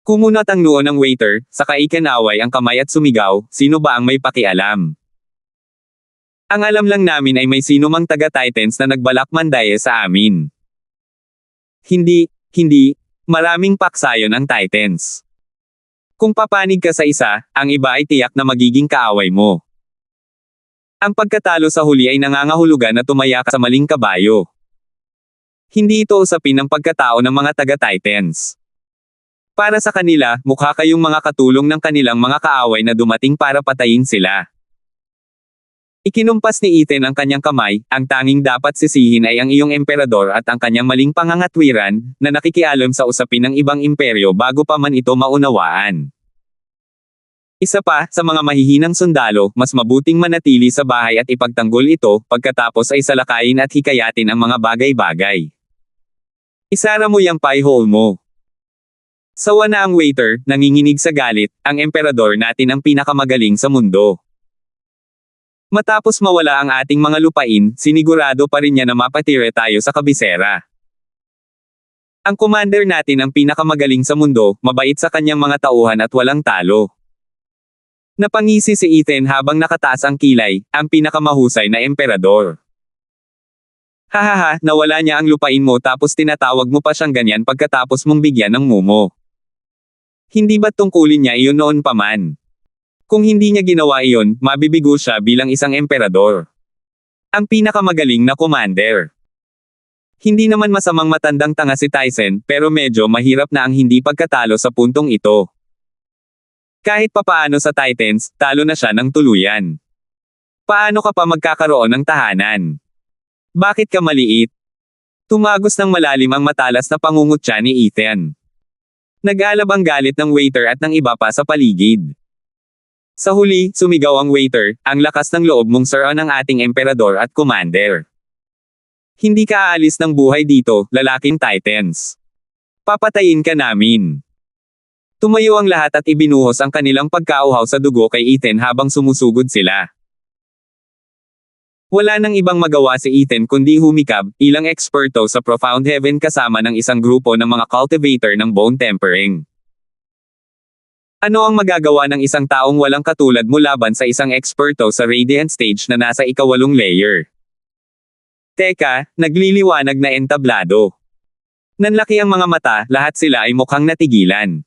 [SPEAKER 1] Kumunat ang noo ng waiter, saka ikinaway ang kamay at sumigaw, sino ba ang may pakialam? Ang alam lang namin ay may sino mang taga-Titans na nagbalak mandaye sa amin. Hindi, Maraming paksayon ang Titans. Kung papanig ka sa isa, ang iba ay tiyak na magiging kaaway mo. Ang pagkatalo sa huli ay nangangahulugan na tumaya ka sa maling kabayo. Hindi ito usapin ng pagkatao ng mga taga-Titans. Para sa kanila, mukha kayong mga katulong ng kanilang mga kaaway na dumating para patayin sila. Ikinumpas ni Ethan ang kanyang kamay, ang tanging dapat sisihin ay ang iyong emperador at ang kanyang maling pangangatwiran, na nakikialam sa usapin ng ibang imperyo bago pa man ito maunawaan. Isa pa, sa mga mahihinang sundalo, mas mabuting manatili sa bahay at ipagtanggol ito, pagkatapos ay salakayin at hikayatin ang mga bagay-bagay. Isara mo yung pie hole mo. Sawa na ang waiter, nanginginig sa galit, ang emperador natin ang pinakamagaling sa mundo. Matapos mawala ang ating mga lupain, sinigurado pa rin niya na mapatire tayo sa kabisera. Ang commander natin ang pinakamagaling sa mundo, mabait sa kanyang mga tauhan at walang talo. Napangisi si Ethan habang nakataas ang kilay, ang pinakamahusay na emperador. Hahaha, nawala niya ang lupain mo tapos tinatawag mo pa siyang ganyan pagkatapos mong bigyan ng mumo. Hindi ba tungkulin niya iyon noon pa man? Kung hindi niya ginawa iyon, mabibigo siya bilang isang emperador. Ang pinakamagaling na commander. Hindi naman masamang matandang tanga si Tyson, pero medyo mahirap na ang hindi pagkatalo sa puntong ito. Kahit papaano sa Titans, talo na siya ng tuluyan. Paano ka pa magkakaroon ng tahanan? Bakit ka maliit? Tumagos ng malalim ang matalas na pangungutya ni Ethan. Nag-alab ang galit ng waiter at ng iba pa sa paligid. Sa huli, sumigaw ang waiter, ang lakas ng loob mong sir ng ating emperador at commander. Hindi ka aalis ng buhay dito, lalaking Titans. Papatayin ka namin. Tumayo ang lahat at ibinuhos ang kanilang pagkauhaw sa dugo kay Ethan habang sumusugod sila. Wala nang ibang magawa si Ethan kundi humikab, ilang eksperto sa Profound Heaven kasama ng isang grupo ng mga cultivator ng bone tempering. Ano ang magagawa ng isang taong walang katulad mo laban sa isang eksperto sa Radiant Stage na nasa ikawalong layer? Teka, nagliliwanag na entablado. Nanlaki ang mga mata, lahat sila ay mukhang natigilan.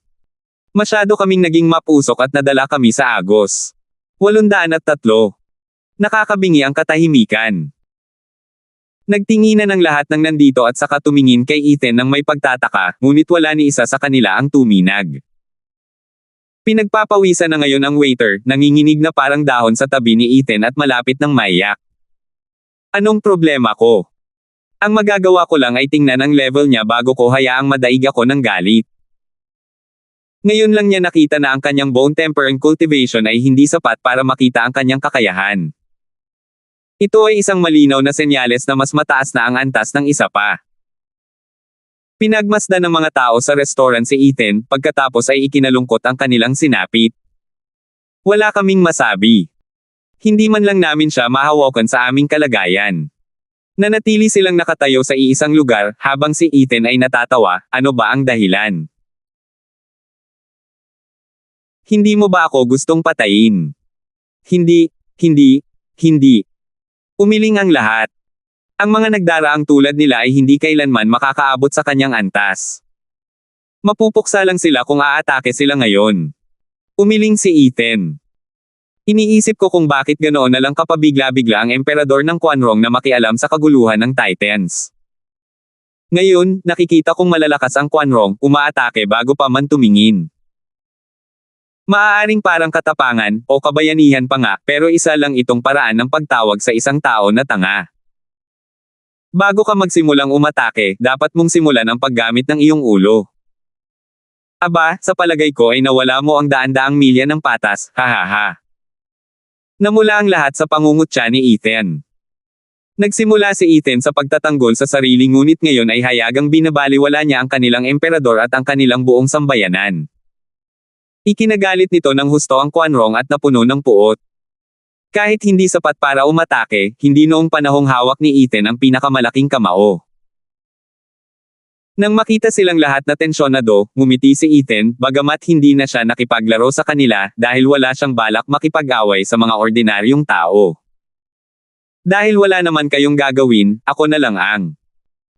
[SPEAKER 1] Masyado kaming naging mapusok at nadala kami sa agos. 803. Nakakabingi ang katahimikan. Nagtinginan ang lahat ng nandito at saka tumingin kay Ethan ng may pagtataka, ngunit wala ni isa sa kanila ang tuminag. Pinagpapawisan na ngayon ang waiter, nanginginig na parang dahon sa tabi ni Ethan at malapit ng maiyak. Anong problema ko? Ang magagawa ko lang ay tingnan ang level niya bago ko hayaang madaig ako ng galit. Ngayon lang niya nakita na ang kanyang bone tempering cultivation ay hindi sapat para makita ang kanyang kakayahan. Ito ay isang malinaw na senyales na mas mataas na ang antas ng isa pa. Pinagmasdan ng mga tao sa restaurant si Ethan, pagkatapos ay ikinalungkot ang kanilang sinapit. Wala kaming masabi. Hindi man lang namin siya mahawakan sa aming kalagayan. Nanatili silang nakatayo sa iisang lugar, habang si Ethan ay natatawa, ano ba ang dahilan? Hindi mo ba ako gustong patayin? Hindi. Umiling ang lahat. Ang mga nagdaraang tulad nila ay hindi kailanman makakaabot sa kanyang antas. Mapupuksa lang sila kung aatake sila ngayon. Umiling si Ethan. Iniisip ko kung bakit ganoon na lang kapabigla-bigla ang emperador ng Quanrong na makialam sa kaguluhan ng Titans. Ngayon, nakikita kong malalakas ang Quanrong, umaatake bago pa man tumingin. Maaaring parang katapangan, o kabayanihan pa nga, pero isa lang itong paraan ng pagtawag sa isang tao na tanga. Bago ka magsimulang umatake, dapat mong simulan ang paggamit ng iyong ulo. Aba, sa palagay ko ay nawala mo ang daan-daang milya ng patas, hahaha. Namula ang lahat sa pangungutya ni Ethan. Nagsimula si Ethan sa pagtatanggol sa sarili ngunit ngayon ay hayagang binabaliwala niya ang kanilang emperador at ang kanilang buong sambayanan. Ikinagalit nito ng husto ang Quanrong at napuno ng puot. Kahit hindi sapat para umatake, hindi noong panahong hawak ni Ethan ang pinakamalaking kamao. Nang makita silang lahat na tensyonado, ngumiti si Ethan, bagamat hindi na siya nakipaglaro sa kanila, dahil wala siyang balak makipag-away sa mga ordinaryong tao. Dahil wala naman kayong gagawin, ako na lang ang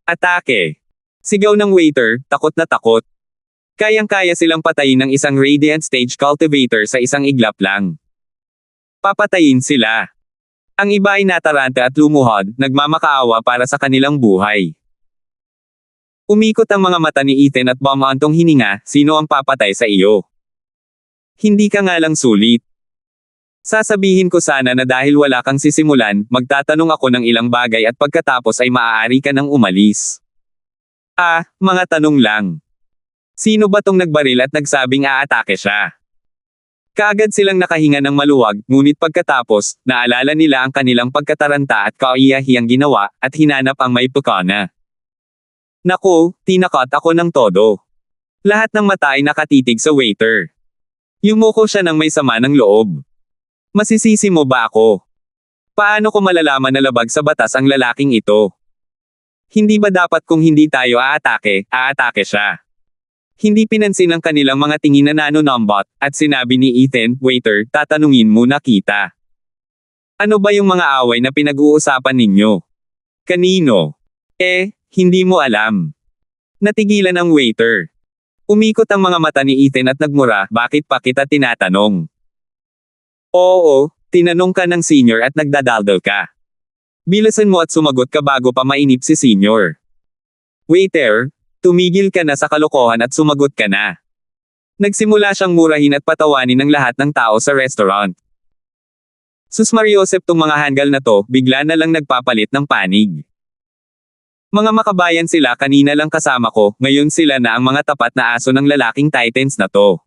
[SPEAKER 1] atake. Sigaw ng waiter, takot na takot. Kayang-kaya silang patayin ng isang Radiant Stage Cultivator sa isang iglap lang. Papatayin sila. Ang iba ay nataranta at lumuhod, nagmamakaawa para sa kanilang buhay. Umikot ang mga mata ni Ethan at bumantong hininga, sino ang papatay sa iyo? Hindi ka nga lang sulit. Sasabihin ko sana na dahil wala kang sisimulan, magtatanong ako ng ilang bagay at pagkatapos ay maaari ka nang umalis. Mga tanong lang. Sino ba tong nagbaril at nagsabing aatake siya? Kaagad silang nakahinga ng maluwag, ngunit pagkatapos, naalala nila ang kanilang pagkataranta at kaiyahiyang ginawa, at hinanap ang may pukana. Naku, tinakot ako ng todo. Lahat ng mata ay nakatitig sa waiter. Yumuko siya ng may sama ng loob. Masisisi mo ba ako? Paano ko malalaman na labag sa batas ang lalaking ito? Hindi ba dapat kung hindi tayo aatake siya? Hindi pinansin ang kanilang mga tingin na nanonombot, at sinabi ni Ethan, waiter, tatanungin muna kita. Ano ba yung mga away na pinag-uusapan ninyo? Kanino? Hindi mo alam. Natigilan ang waiter. Umikot ang mga mata ni Ethan at nagmura, bakit pa kita tinatanong? Oo, tinanong ka ng senior at nagdadaldal ka. Bilisan mo at sumagot ka bago pa mainip si senior. Waiter, tumigil ka na sa kalokohan at sumagot ka na. Nagsimula siyang murahin at patawanin ng lahat ng tao sa restaurant. Sus Mariosep tong mga hanggal na to, bigla na lang nagpapalit ng panig. Mga makabayan sila kanina lang kasama ko, ngayon sila na ang mga tapat na aso ng lalaking Titans na to.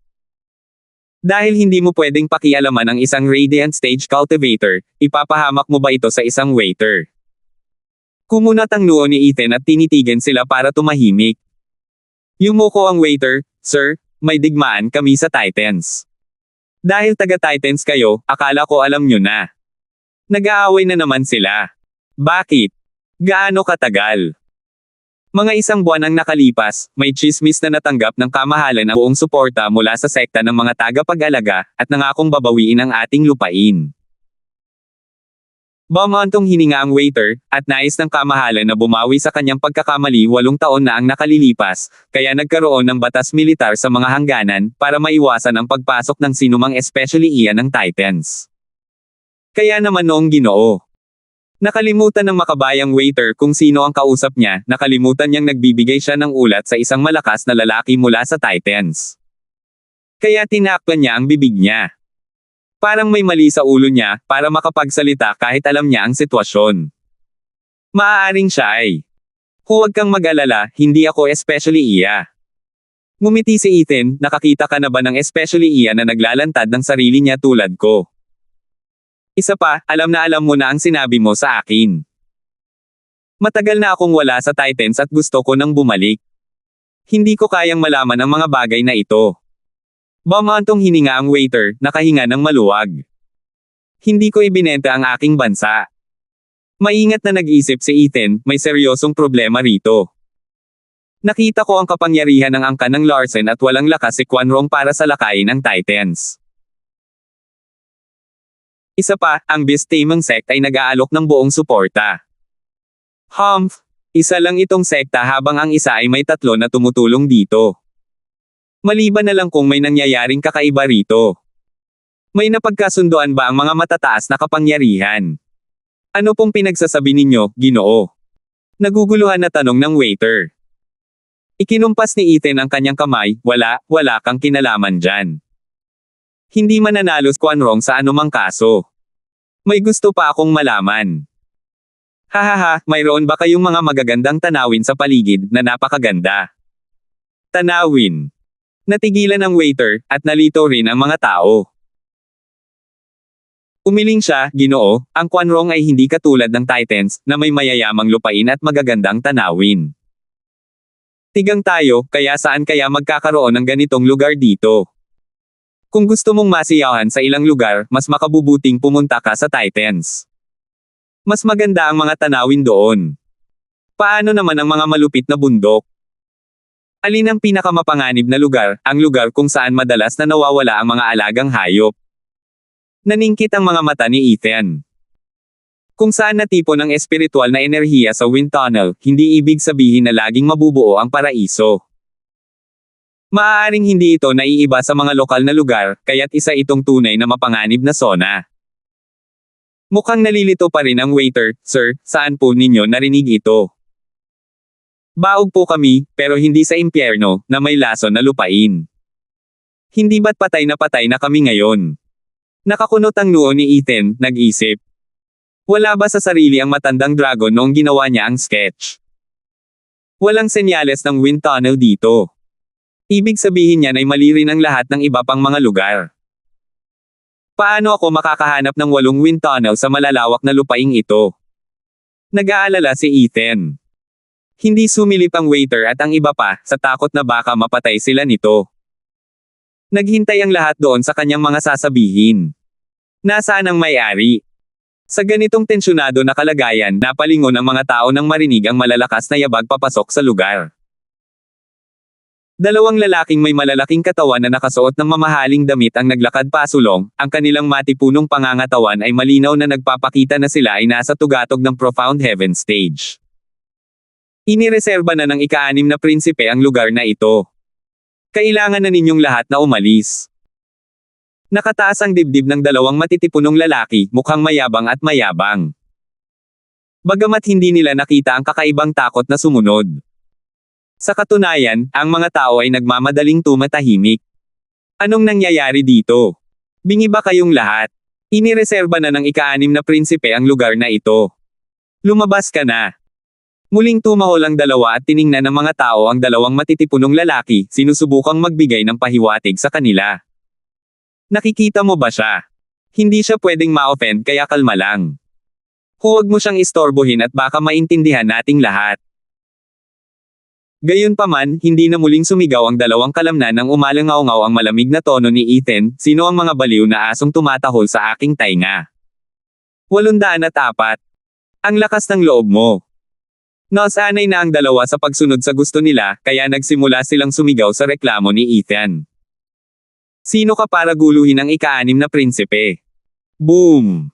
[SPEAKER 1] Dahil hindi mo pwedeng pakialaman ang isang Radiant Stage Cultivator, ipapahamak mo ba ito sa isang waiter? Kumunat ang noo ni Ethan at tinitigan sila para tumahimik. Yumuko ang waiter, Sir, may digmaan kami sa Titans. Dahil taga-Titans kayo, akala ko alam nyo na. Nag-aaway na naman sila. Bakit? Gaano katagal? Mga isang buwan ang nakalipas, may tsismis na natanggap ng kamahalan ang buong suporta mula sa sekta ng mga tagapag-alaga, at nangakong babawiin ang ating lupain. Bumantong hininga ang waiter, at nais ng kamahalan na bumawi sa kanyang pagkakamali 8 taon na ang nakalilipas, kaya nagkaroon ng batas militar sa mga hangganan, para maiwasan ang pagpasok ng sinumang especially iyan ng Titans. Kaya naman noong Ginoo. Nakalimutan ng makabayang waiter kung sino ang kausap niya, nakalimutan niyang nagbibigay siya ng ulat sa isang malakas na lalaki mula sa Titans. Kaya tinakpan niya ang bibig niya. Parang may mali sa ulo niya, para makapagsalita kahit alam niya ang sitwasyon. Maaaring siya ay. Huwag kang mag-alala, hindi ako especially iya. Ngumiti si Ethan, nakakita ka na ba ng especially iya na naglalantad ng sarili niya tulad ko? Isa pa, alam na alam mo na ang sinabi mo sa akin. Matagal na akong wala sa Titans at gusto ko nang bumalik. Hindi ko kayang malaman ang mga bagay na ito. Bumantong hininga ang waiter, nakahinga ng maluwag. Hindi ko ibinenta ang aking bansa. Maingat na nag-isip si Ethan, may seryosong problema rito. Nakita ko ang kapangyarihan ng angkan ng Larsen at walang lakas si Quanrong para salakayin ang Titans. Isa pa, ang Beast Taming Sect ay nag-aalok ng buong suporta. Isa lang itong sekta habang ang isa ay may 3 na tumutulong dito. Maliban na lang kung may nangyayaring kakaiba rito. May napagkasunduan ba ang mga matataas na kapangyarihan? Ano pong pinagsasabi ninyo, Ginoo? Naguguluhan na tanong ng waiter. Ikinumpas ni Ethan ang kanyang kamay, wala kang kinalaman dyan. Hindi mananalo si Quanrong sa anumang kaso. May gusto pa akong malaman. Hahaha, mayroon ba kayong mga magagandang tanawin sa paligid na napakaganda? Tanawin. Natigilan ang waiter, at nalito rin ang mga tao. Umiling siya, Ginoo, ang Quanrong ay hindi katulad ng Titans, na may mayayamang lupain at magagandang tanawin. Tigang tayo, kaya saan kaya magkakaroon ng ganitong lugar dito? Kung gusto mong masiyahan sa ilang lugar, mas makabubuting pumunta ka sa Titans. Mas maganda ang mga tanawin doon. Paano naman ang mga malupit na bundok? Alin ang pinakamapanganib na lugar, ang lugar kung saan madalas na nawawala ang mga alagang hayop? Naningkit ang mga mata ni Ethan. Kung saan natipon ang espiritual na enerhiya sa wind tunnel, hindi ibig sabihin na laging mabubuo ang paraiso. Maaaring hindi ito naiiba sa mga lokal na lugar, kaya't isa itong tunay na mapanganib na zona. Mukhang nalilito pa rin ang waiter, "Sir, saan po ninyo narinig ito?" "Baog po kami, pero hindi sa impyerno, na may lason na lupain. Hindi ba't patay na kami ngayon?" Nakakunot ang noo ni Ethan, nag-isip. Wala ba sa sarili ang matandang dragon noong ginawa niya ang sketch? Walang senyales ng wind tunnel dito. Ibig sabihin niyan ay mali rin ang lahat ng iba pang mga lugar. Paano ako makakahanap ng 8 wind tunnel sa malalawak na lupaing ito? Nag-aalala si Ethan. Hindi sumilip ang waiter at ang iba pa, sa takot na baka mapatay sila nito. Naghintay ang lahat doon sa kanyang mga sasabihin. Nasaan ang may-ari? Sa ganitong tensyonado na kalagayan, napalingon ang mga tao nang marinig ang malalakas na yabag papasok sa lugar. 2 lalaking may malalaking katawan na nakasuot ng mamahaling damit ang naglakad pasulong, ang kanilang matipunong pangangatawan ay malinaw na nagpapakita na sila ay nasa tugatog ng Profound Heaven stage. Inireserba na ng ika-6 na prinsipe ang lugar na ito. Kailangan na ninyong lahat na umalis. Nakataas ang dibdib ng 2 matitipunong lalaki, mukhang mayabang at mayabang. Bagamat hindi nila nakita ang kakaibang takot na sumunod. Sa katunayan, ang mga tao ay nagmamadaling tumatahimik. Anong nangyayari dito? Bingi ba kayong lahat? Inireserba na ng ika-6 na prinsipe ang lugar na ito. Lumabas ka na. Muling tumahol ang 2 at tiningnan ng mga tao ang 2 matitipunong lalaki, sinusubukang magbigay ng pahiwatig sa kanila. Nakikita mo ba siya? Hindi siya pwedeng ma-offend kaya kalma lang. Huwag mo siyang istorbohin at baka maintindihan nating lahat. Gayunpaman, hindi na muling sumigaw ang 2 kalamnan nang umalangaw-ngaw ang malamig na tono ni Ethan, "Sino ang mga baliw na asong tumatahol sa aking tainga? 804. Ang lakas ng loob mo." Nasanay na ang 2 sa pagsunod sa gusto nila, kaya nagsimula silang sumigaw sa reklamo ni Ethan. "Sino ka para guluhin ang ika-6 na prinsipe?" Boom!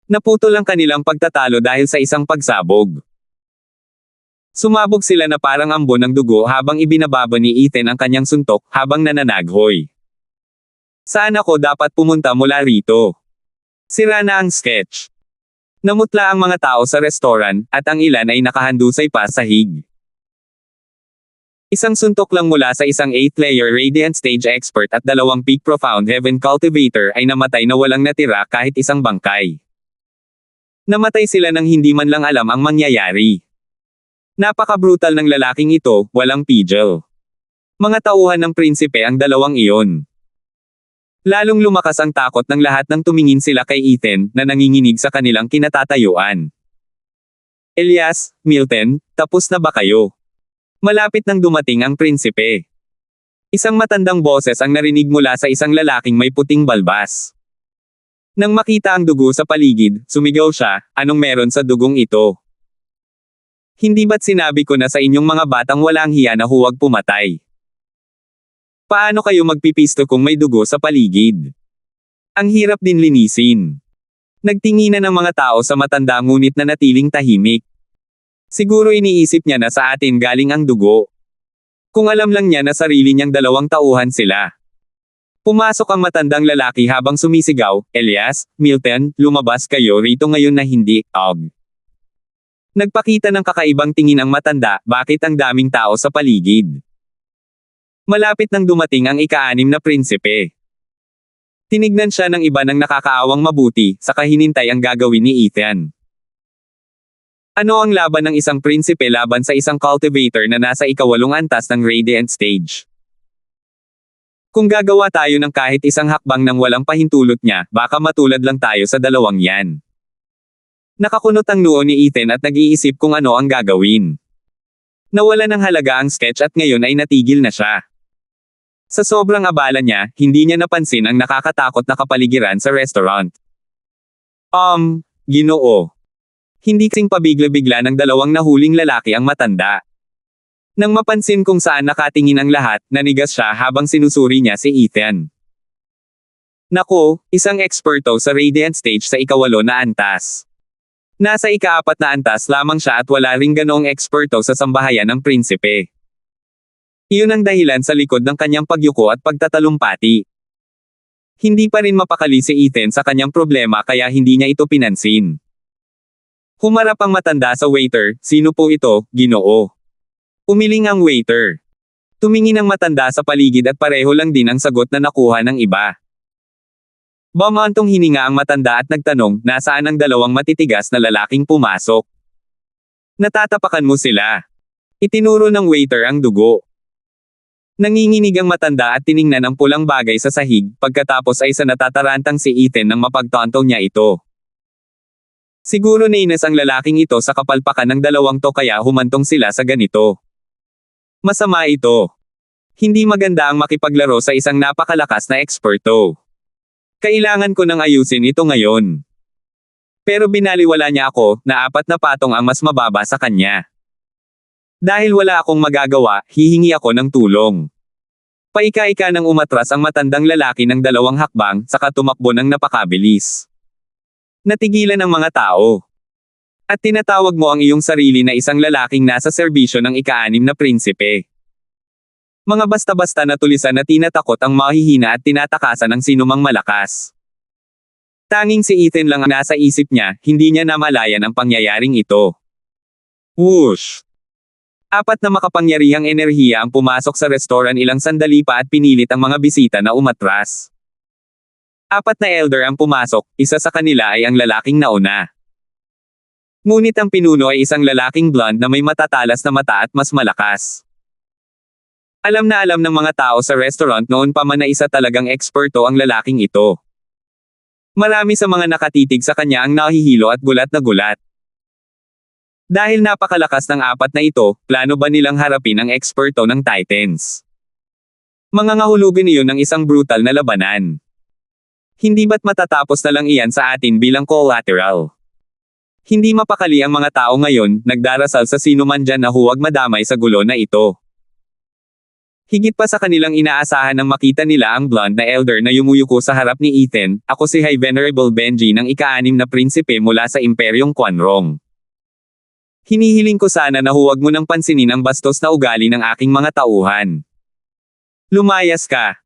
[SPEAKER 1] Naputol ang kanilang pagtatalo dahil sa isang pagsabog. Sumabog sila na parang ambon ng dugo habang ibinababa ni Ethan ang kanyang suntok habang nananaghoy. "Saan ako dapat pumunta mula rito?" Sira na ang sketch. Namutla ang mga tao sa restaurant, at ang ilan ay nakahandusay pa sa sahig. Isang suntok lang mula sa isang 8th-layer Radiant Stage Expert at 2 Peak Profound Heaven Cultivator ay namatay na walang natira kahit isang bangkay. Namatay sila nang hindi man lang alam ang mangyayari. Napaka-brutal ng lalaking ito, walang pigil. Mga tauhan ng prinsipe ang 2 iyon. Lalong lumakas ang takot ng lahat nang tumingin sila kay Ethan, na nanginginig sa kanilang kinatatayuan. "Elias, Milton, tapos na ba kayo?" Malapit nang dumating ang prinsipe. Isang matandang boses ang narinig mula sa isang lalaking may puting balbas. Nang makita ang dugo sa paligid, sumigaw siya, "Anong meron sa dugong ito? Hindi ba't sinabi ko na sa inyong mga batang walang hiya na huwag pumatay? Paano kayo magpipisto kung may dugo sa paligid? Ang hirap din linisin." Nagtinginan ang mga tao sa matanda ngunit nanatiling tahimik. Siguro iniisip niya na sa atin galing ang dugo. Kung alam lang niya na sarili niyang 2 tauhan sila. Pumasok ang matandang lalaki habang sumisigaw, "Elias, Milton, lumabas kayo rito ngayon na hindi, og." Nagpakita ng kakaibang tingin ang matanda, bakit ang daming tao sa paligid? Malapit nang dumating ang ika-6 na prinsipe. Tinignan siya ng iba ng nakakaawang mabuti, saka hinintay ang gagawin ni Ethan. Ano ang laban ng isang prinsipe laban sa isang cultivator na nasa ika-8 antas ng Radiant Stage? Kung gagawa tayo ng kahit isang hakbang nang walang pahintulot niya, baka matulad lang tayo sa 2 yan. Nakakunot ang noo ni Ethan at nag-iisip kung ano ang gagawin. Nawala ng halaga ang sketch at ngayon ay natigil na siya. Sa sobrang abala niya, hindi niya napansin ang nakakatakot na kapaligiran sa restaurant. Ginoo. Hindi kasing pabigla-bigla ng 2 nahuling lalaki ang matanda. Nang mapansin kung saan nakatingin ang lahat, nanigas siya habang sinusuri niya si Ethan. "Nako, isang eksperto sa Radiant Stage sa ika-8 na antas. Nasa ika-4 na antas lamang siya at wala ring ganoong eksperto sa sambahayan ng prinsipe. Iyon ang dahilan sa likod ng kanyang pagyuko at pagtatalumpati. Hindi pa rin mapakali si Ethan sa kanyang problema kaya hindi niya ito pinansin. Humarap ang matanda sa waiter, "Sino po ito, Ginoo?" Umiling ang waiter. Tumingin ang matanda sa paligid at pareho lang din ang sagot na nakuha ng iba. Bumantong hininga ang matanda at nagtanong, "Nasaan ang dalawang matitigas na lalaking pumasok?" "Natatapakan mo sila." Itinuro ng waiter ang dugo. Nanginginig ang matanda at tiningnan ang pulang bagay sa sahig, pagkatapos ay sa natatarantang si Ethan nang mapagtanto niya ito. Siguro nainis ang lalaking ito sa kapalpakan ng dalawang to kaya humantong sila sa ganito. Masama ito. Hindi maganda ang makipaglaro sa isang napakalakas na eksperto. Kailangan ko nang ayusin ito ngayon. Pero binaliwala niya ako, na 4 na patong ang mas mababa sa kanya. Dahil wala akong magagawa, hihingi ako ng tulong. Paika-ika nang umatras ang matandang lalaki ng 2 hakbang, saka tumakbo ng napakabilis. Natigilan ang mga tao. At tinatawag mo ang iyong sarili na isang lalaking nasa serbisyo ng ika-6 na prinsipe. Mga basta-basta na tulisan na tinatakot ang mahihina at tinatakasan ng sinumang malakas. Tanging si Ethan lang ang nasa isip niya, hindi niya namalayan ang pangyayaring ito. Whoosh! 4 na makapangyarihang enerhiya ang pumasok sa restoran ilang sandali pa at pinilit ang mga bisita na umatras. 4 na elder ang pumasok, isa sa kanila ay ang lalaking nauna. Ngunit ang pinuno ay isang lalaking blonde na may matatalas na mata at mas malakas. Alam na alam ng mga tao sa restaurant noon pa man na isa talagang eksperto ang lalaking ito. Marami sa mga nakatitig sa kanya ang nahihilo at gulat na gulat. Dahil napakalakas ng 4 na ito, plano ba nilang harapin ang eksperto ng Titans? Mangangahulugan iyon ng isang brutal na labanan. Hindi ba't matatapos na lang iyan sa atin bilang collateral? Hindi mapakali ang mga tao ngayon, nagdarasal sa sino man dyan na huwag madamay sa gulo na ito. Higit pa sa kanilang inaasahan nang makita nila ang blonde na elder na yumuyuko sa harap ni Ethan, "Ako si High Venerable Benji ng ika-6 na prinsipe mula sa Imperyong Quanrong. Hinihiling ko sana na huwag mo nang pansinin ang bastos na ugali ng aking mga tauhan. Lumayas ka."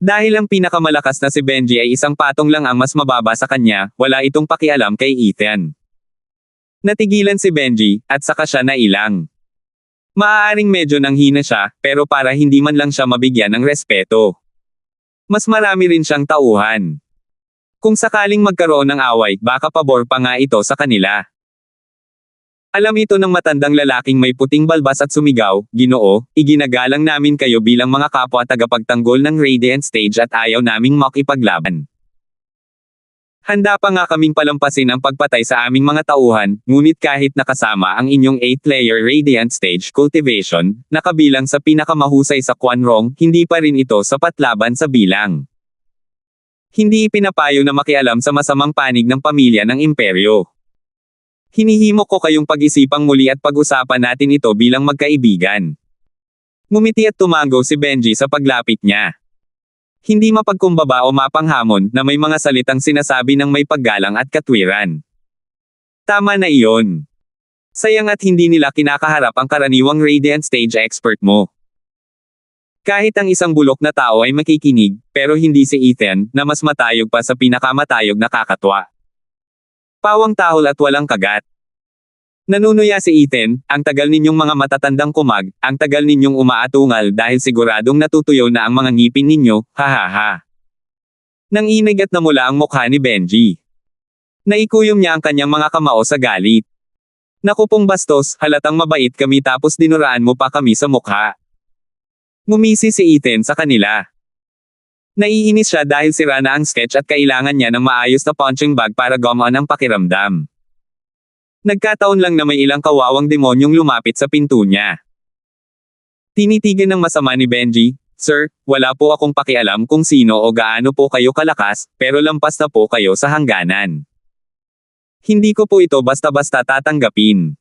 [SPEAKER 1] Dahil ang pinakamalakas na si Benji ay isang patong lang ang mas mababa sa kanya, wala itong pakialam kay Ethan. Natigilan si Benji, at saka siya nailang. Maaaring medyo nanghina siya, pero para hindi man lang siya mabigyan ng respeto. Mas marami rin siyang tauhan. Kung sakaling magkaroon ng away, baka pabor pa nga ito sa kanila. Alam ito ng matandang lalaking may puting balbas at sumigaw, "Ginoo, iginagalang namin kayo bilang mga kapwa tagapagtanggol ng Radiant Stage at ayaw naming makipaglaban. Handa pa nga kaming palampasin ang pagpatay sa aming mga tauhan, ngunit kahit nakasama ang inyong 8-layer Radiant Stage Cultivation, na kabilang sa pinakamahusay sa Quanrong, hindi pa rin ito sapat laban sa bilang. Hindi ipinapayo na makialam sa masamang panig ng pamilya ng imperyo. Hinihimok ko kayong pag-isipang muli at pag-usapan natin ito bilang magkaibigan." Ngumiti at tumango si Benji sa paglapit niya. Hindi mapagkumbaba o mapanghamon na may mga salitang sinasabi ng may paggalang at katwiran. Tama na iyon. Sayang at hindi nila kinakaharap ang karaniwang Radiant Stage expert mo. Kahit ang isang bulok na tao ay makikinig, pero hindi si Ethan, na mas matayog pa sa pinakamatayog na kakatwa. Pawang tahol at walang kagat. Nanunuya si Ethan, "Ang tagal ninyong mga matatandang kumag, ang tagal ninyong umaatungal dahil siguradong natutuyo na ang mga ngipin ninyo, hahaha." Nanginig at namula ang mukha ni Benji. Naikuyom niya ang kanyang mga kamao sa galit. "Naku pong bastos, halatang mabait kami tapos dinuraan mo pa kami sa mukha." Ngumisi si Ethan sa kanila. Naiinis siya dahil sira na ang sketch at kailangan niya ng maayos na punching bag para gumaan ang pakiramdam. Nagkataon lang na may ilang kawawang demonyong lumapit sa pinto niya. Tinitigan ng masama ni Benji, "Sir, wala po akong pakialam kung sino o gaano po kayo kalakas, pero lampas na po kayo sa hangganan. Hindi ko po ito basta-basta tatanggapin."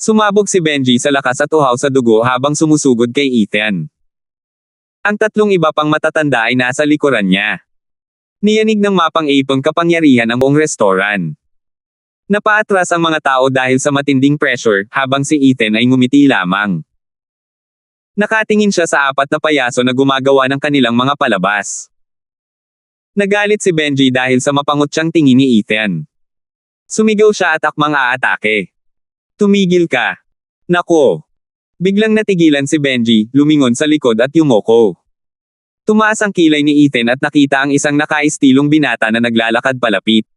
[SPEAKER 1] Sumabog si Benji sa lakas at uhaw sa dugo habang sumusugod kay Ethan. Ang 3 iba pang matatanda ay nasa likuran niya. Niyanig ng mapang-ipon kapangyarihan ang buong restoran. Napaatras ang mga tao dahil sa matinding pressure, habang si Ethan ay ngumiti lamang. Nakatingin siya sa apat na payaso na gumagawa ng kanilang mga palabas. Nagalit si Benji dahil sa mapangutyang tingin ni Ethan. Sumigaw siya at akmang aatake. Tumigil ka. Nako. Biglang natigilan si Benji, lumingon sa likod at yumoko. Tumaas ang kilay ni Ethan at nakita ang isang nakaistilong binata na naglalakad palapit.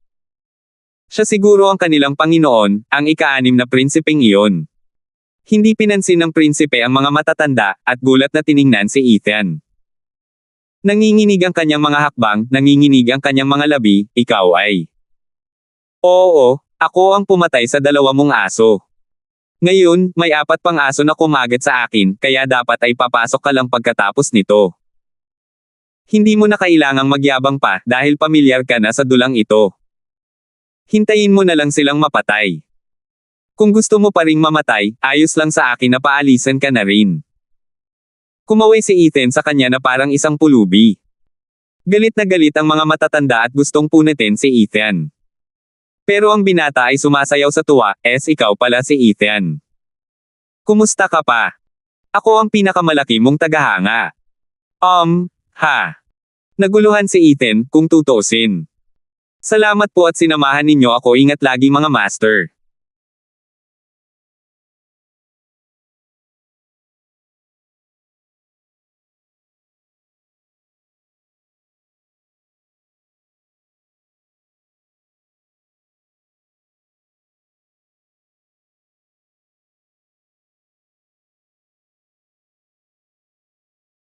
[SPEAKER 1] Siya siguro ang kanilang Panginoon, ang ika-6 na prinsipeng iyon. Hindi pinansin ng prinsipe ang mga matatanda, at gulat na tiningnan si Ethan. Nanginginig ang kanyang mga hakbang, nanginginig ang kanyang mga labi, ikaw ay. Oo, ako ang pumatay sa 2 mong aso. Ngayon, may 4 pang aso na kumagat sa akin, kaya dapat ay papasok ka lang pagkatapos nito. Hindi mo na kailangang magyabang pa, dahil pamilyar ka na sa dulang ito. Hintayin mo na lang silang mapatay. Kung gusto mo pa ring mamatay, ayos lang sa akin na paalisan ka na rin. Kumaway si Ethan sa kanya na parang isang pulubi. Galit na galit ang mga matatanda at gustong punitin si Ethan. Pero ang binata ay sumasayaw sa tuwa, ikaw pala si Ethan. Kumusta ka pa? Ako ang pinakamalaki mong tagahanga. Ha. Naguluhan si Ethan, kung tutuusin. Salamat po at sinamahan ninyo ako, ingat lagi mga master.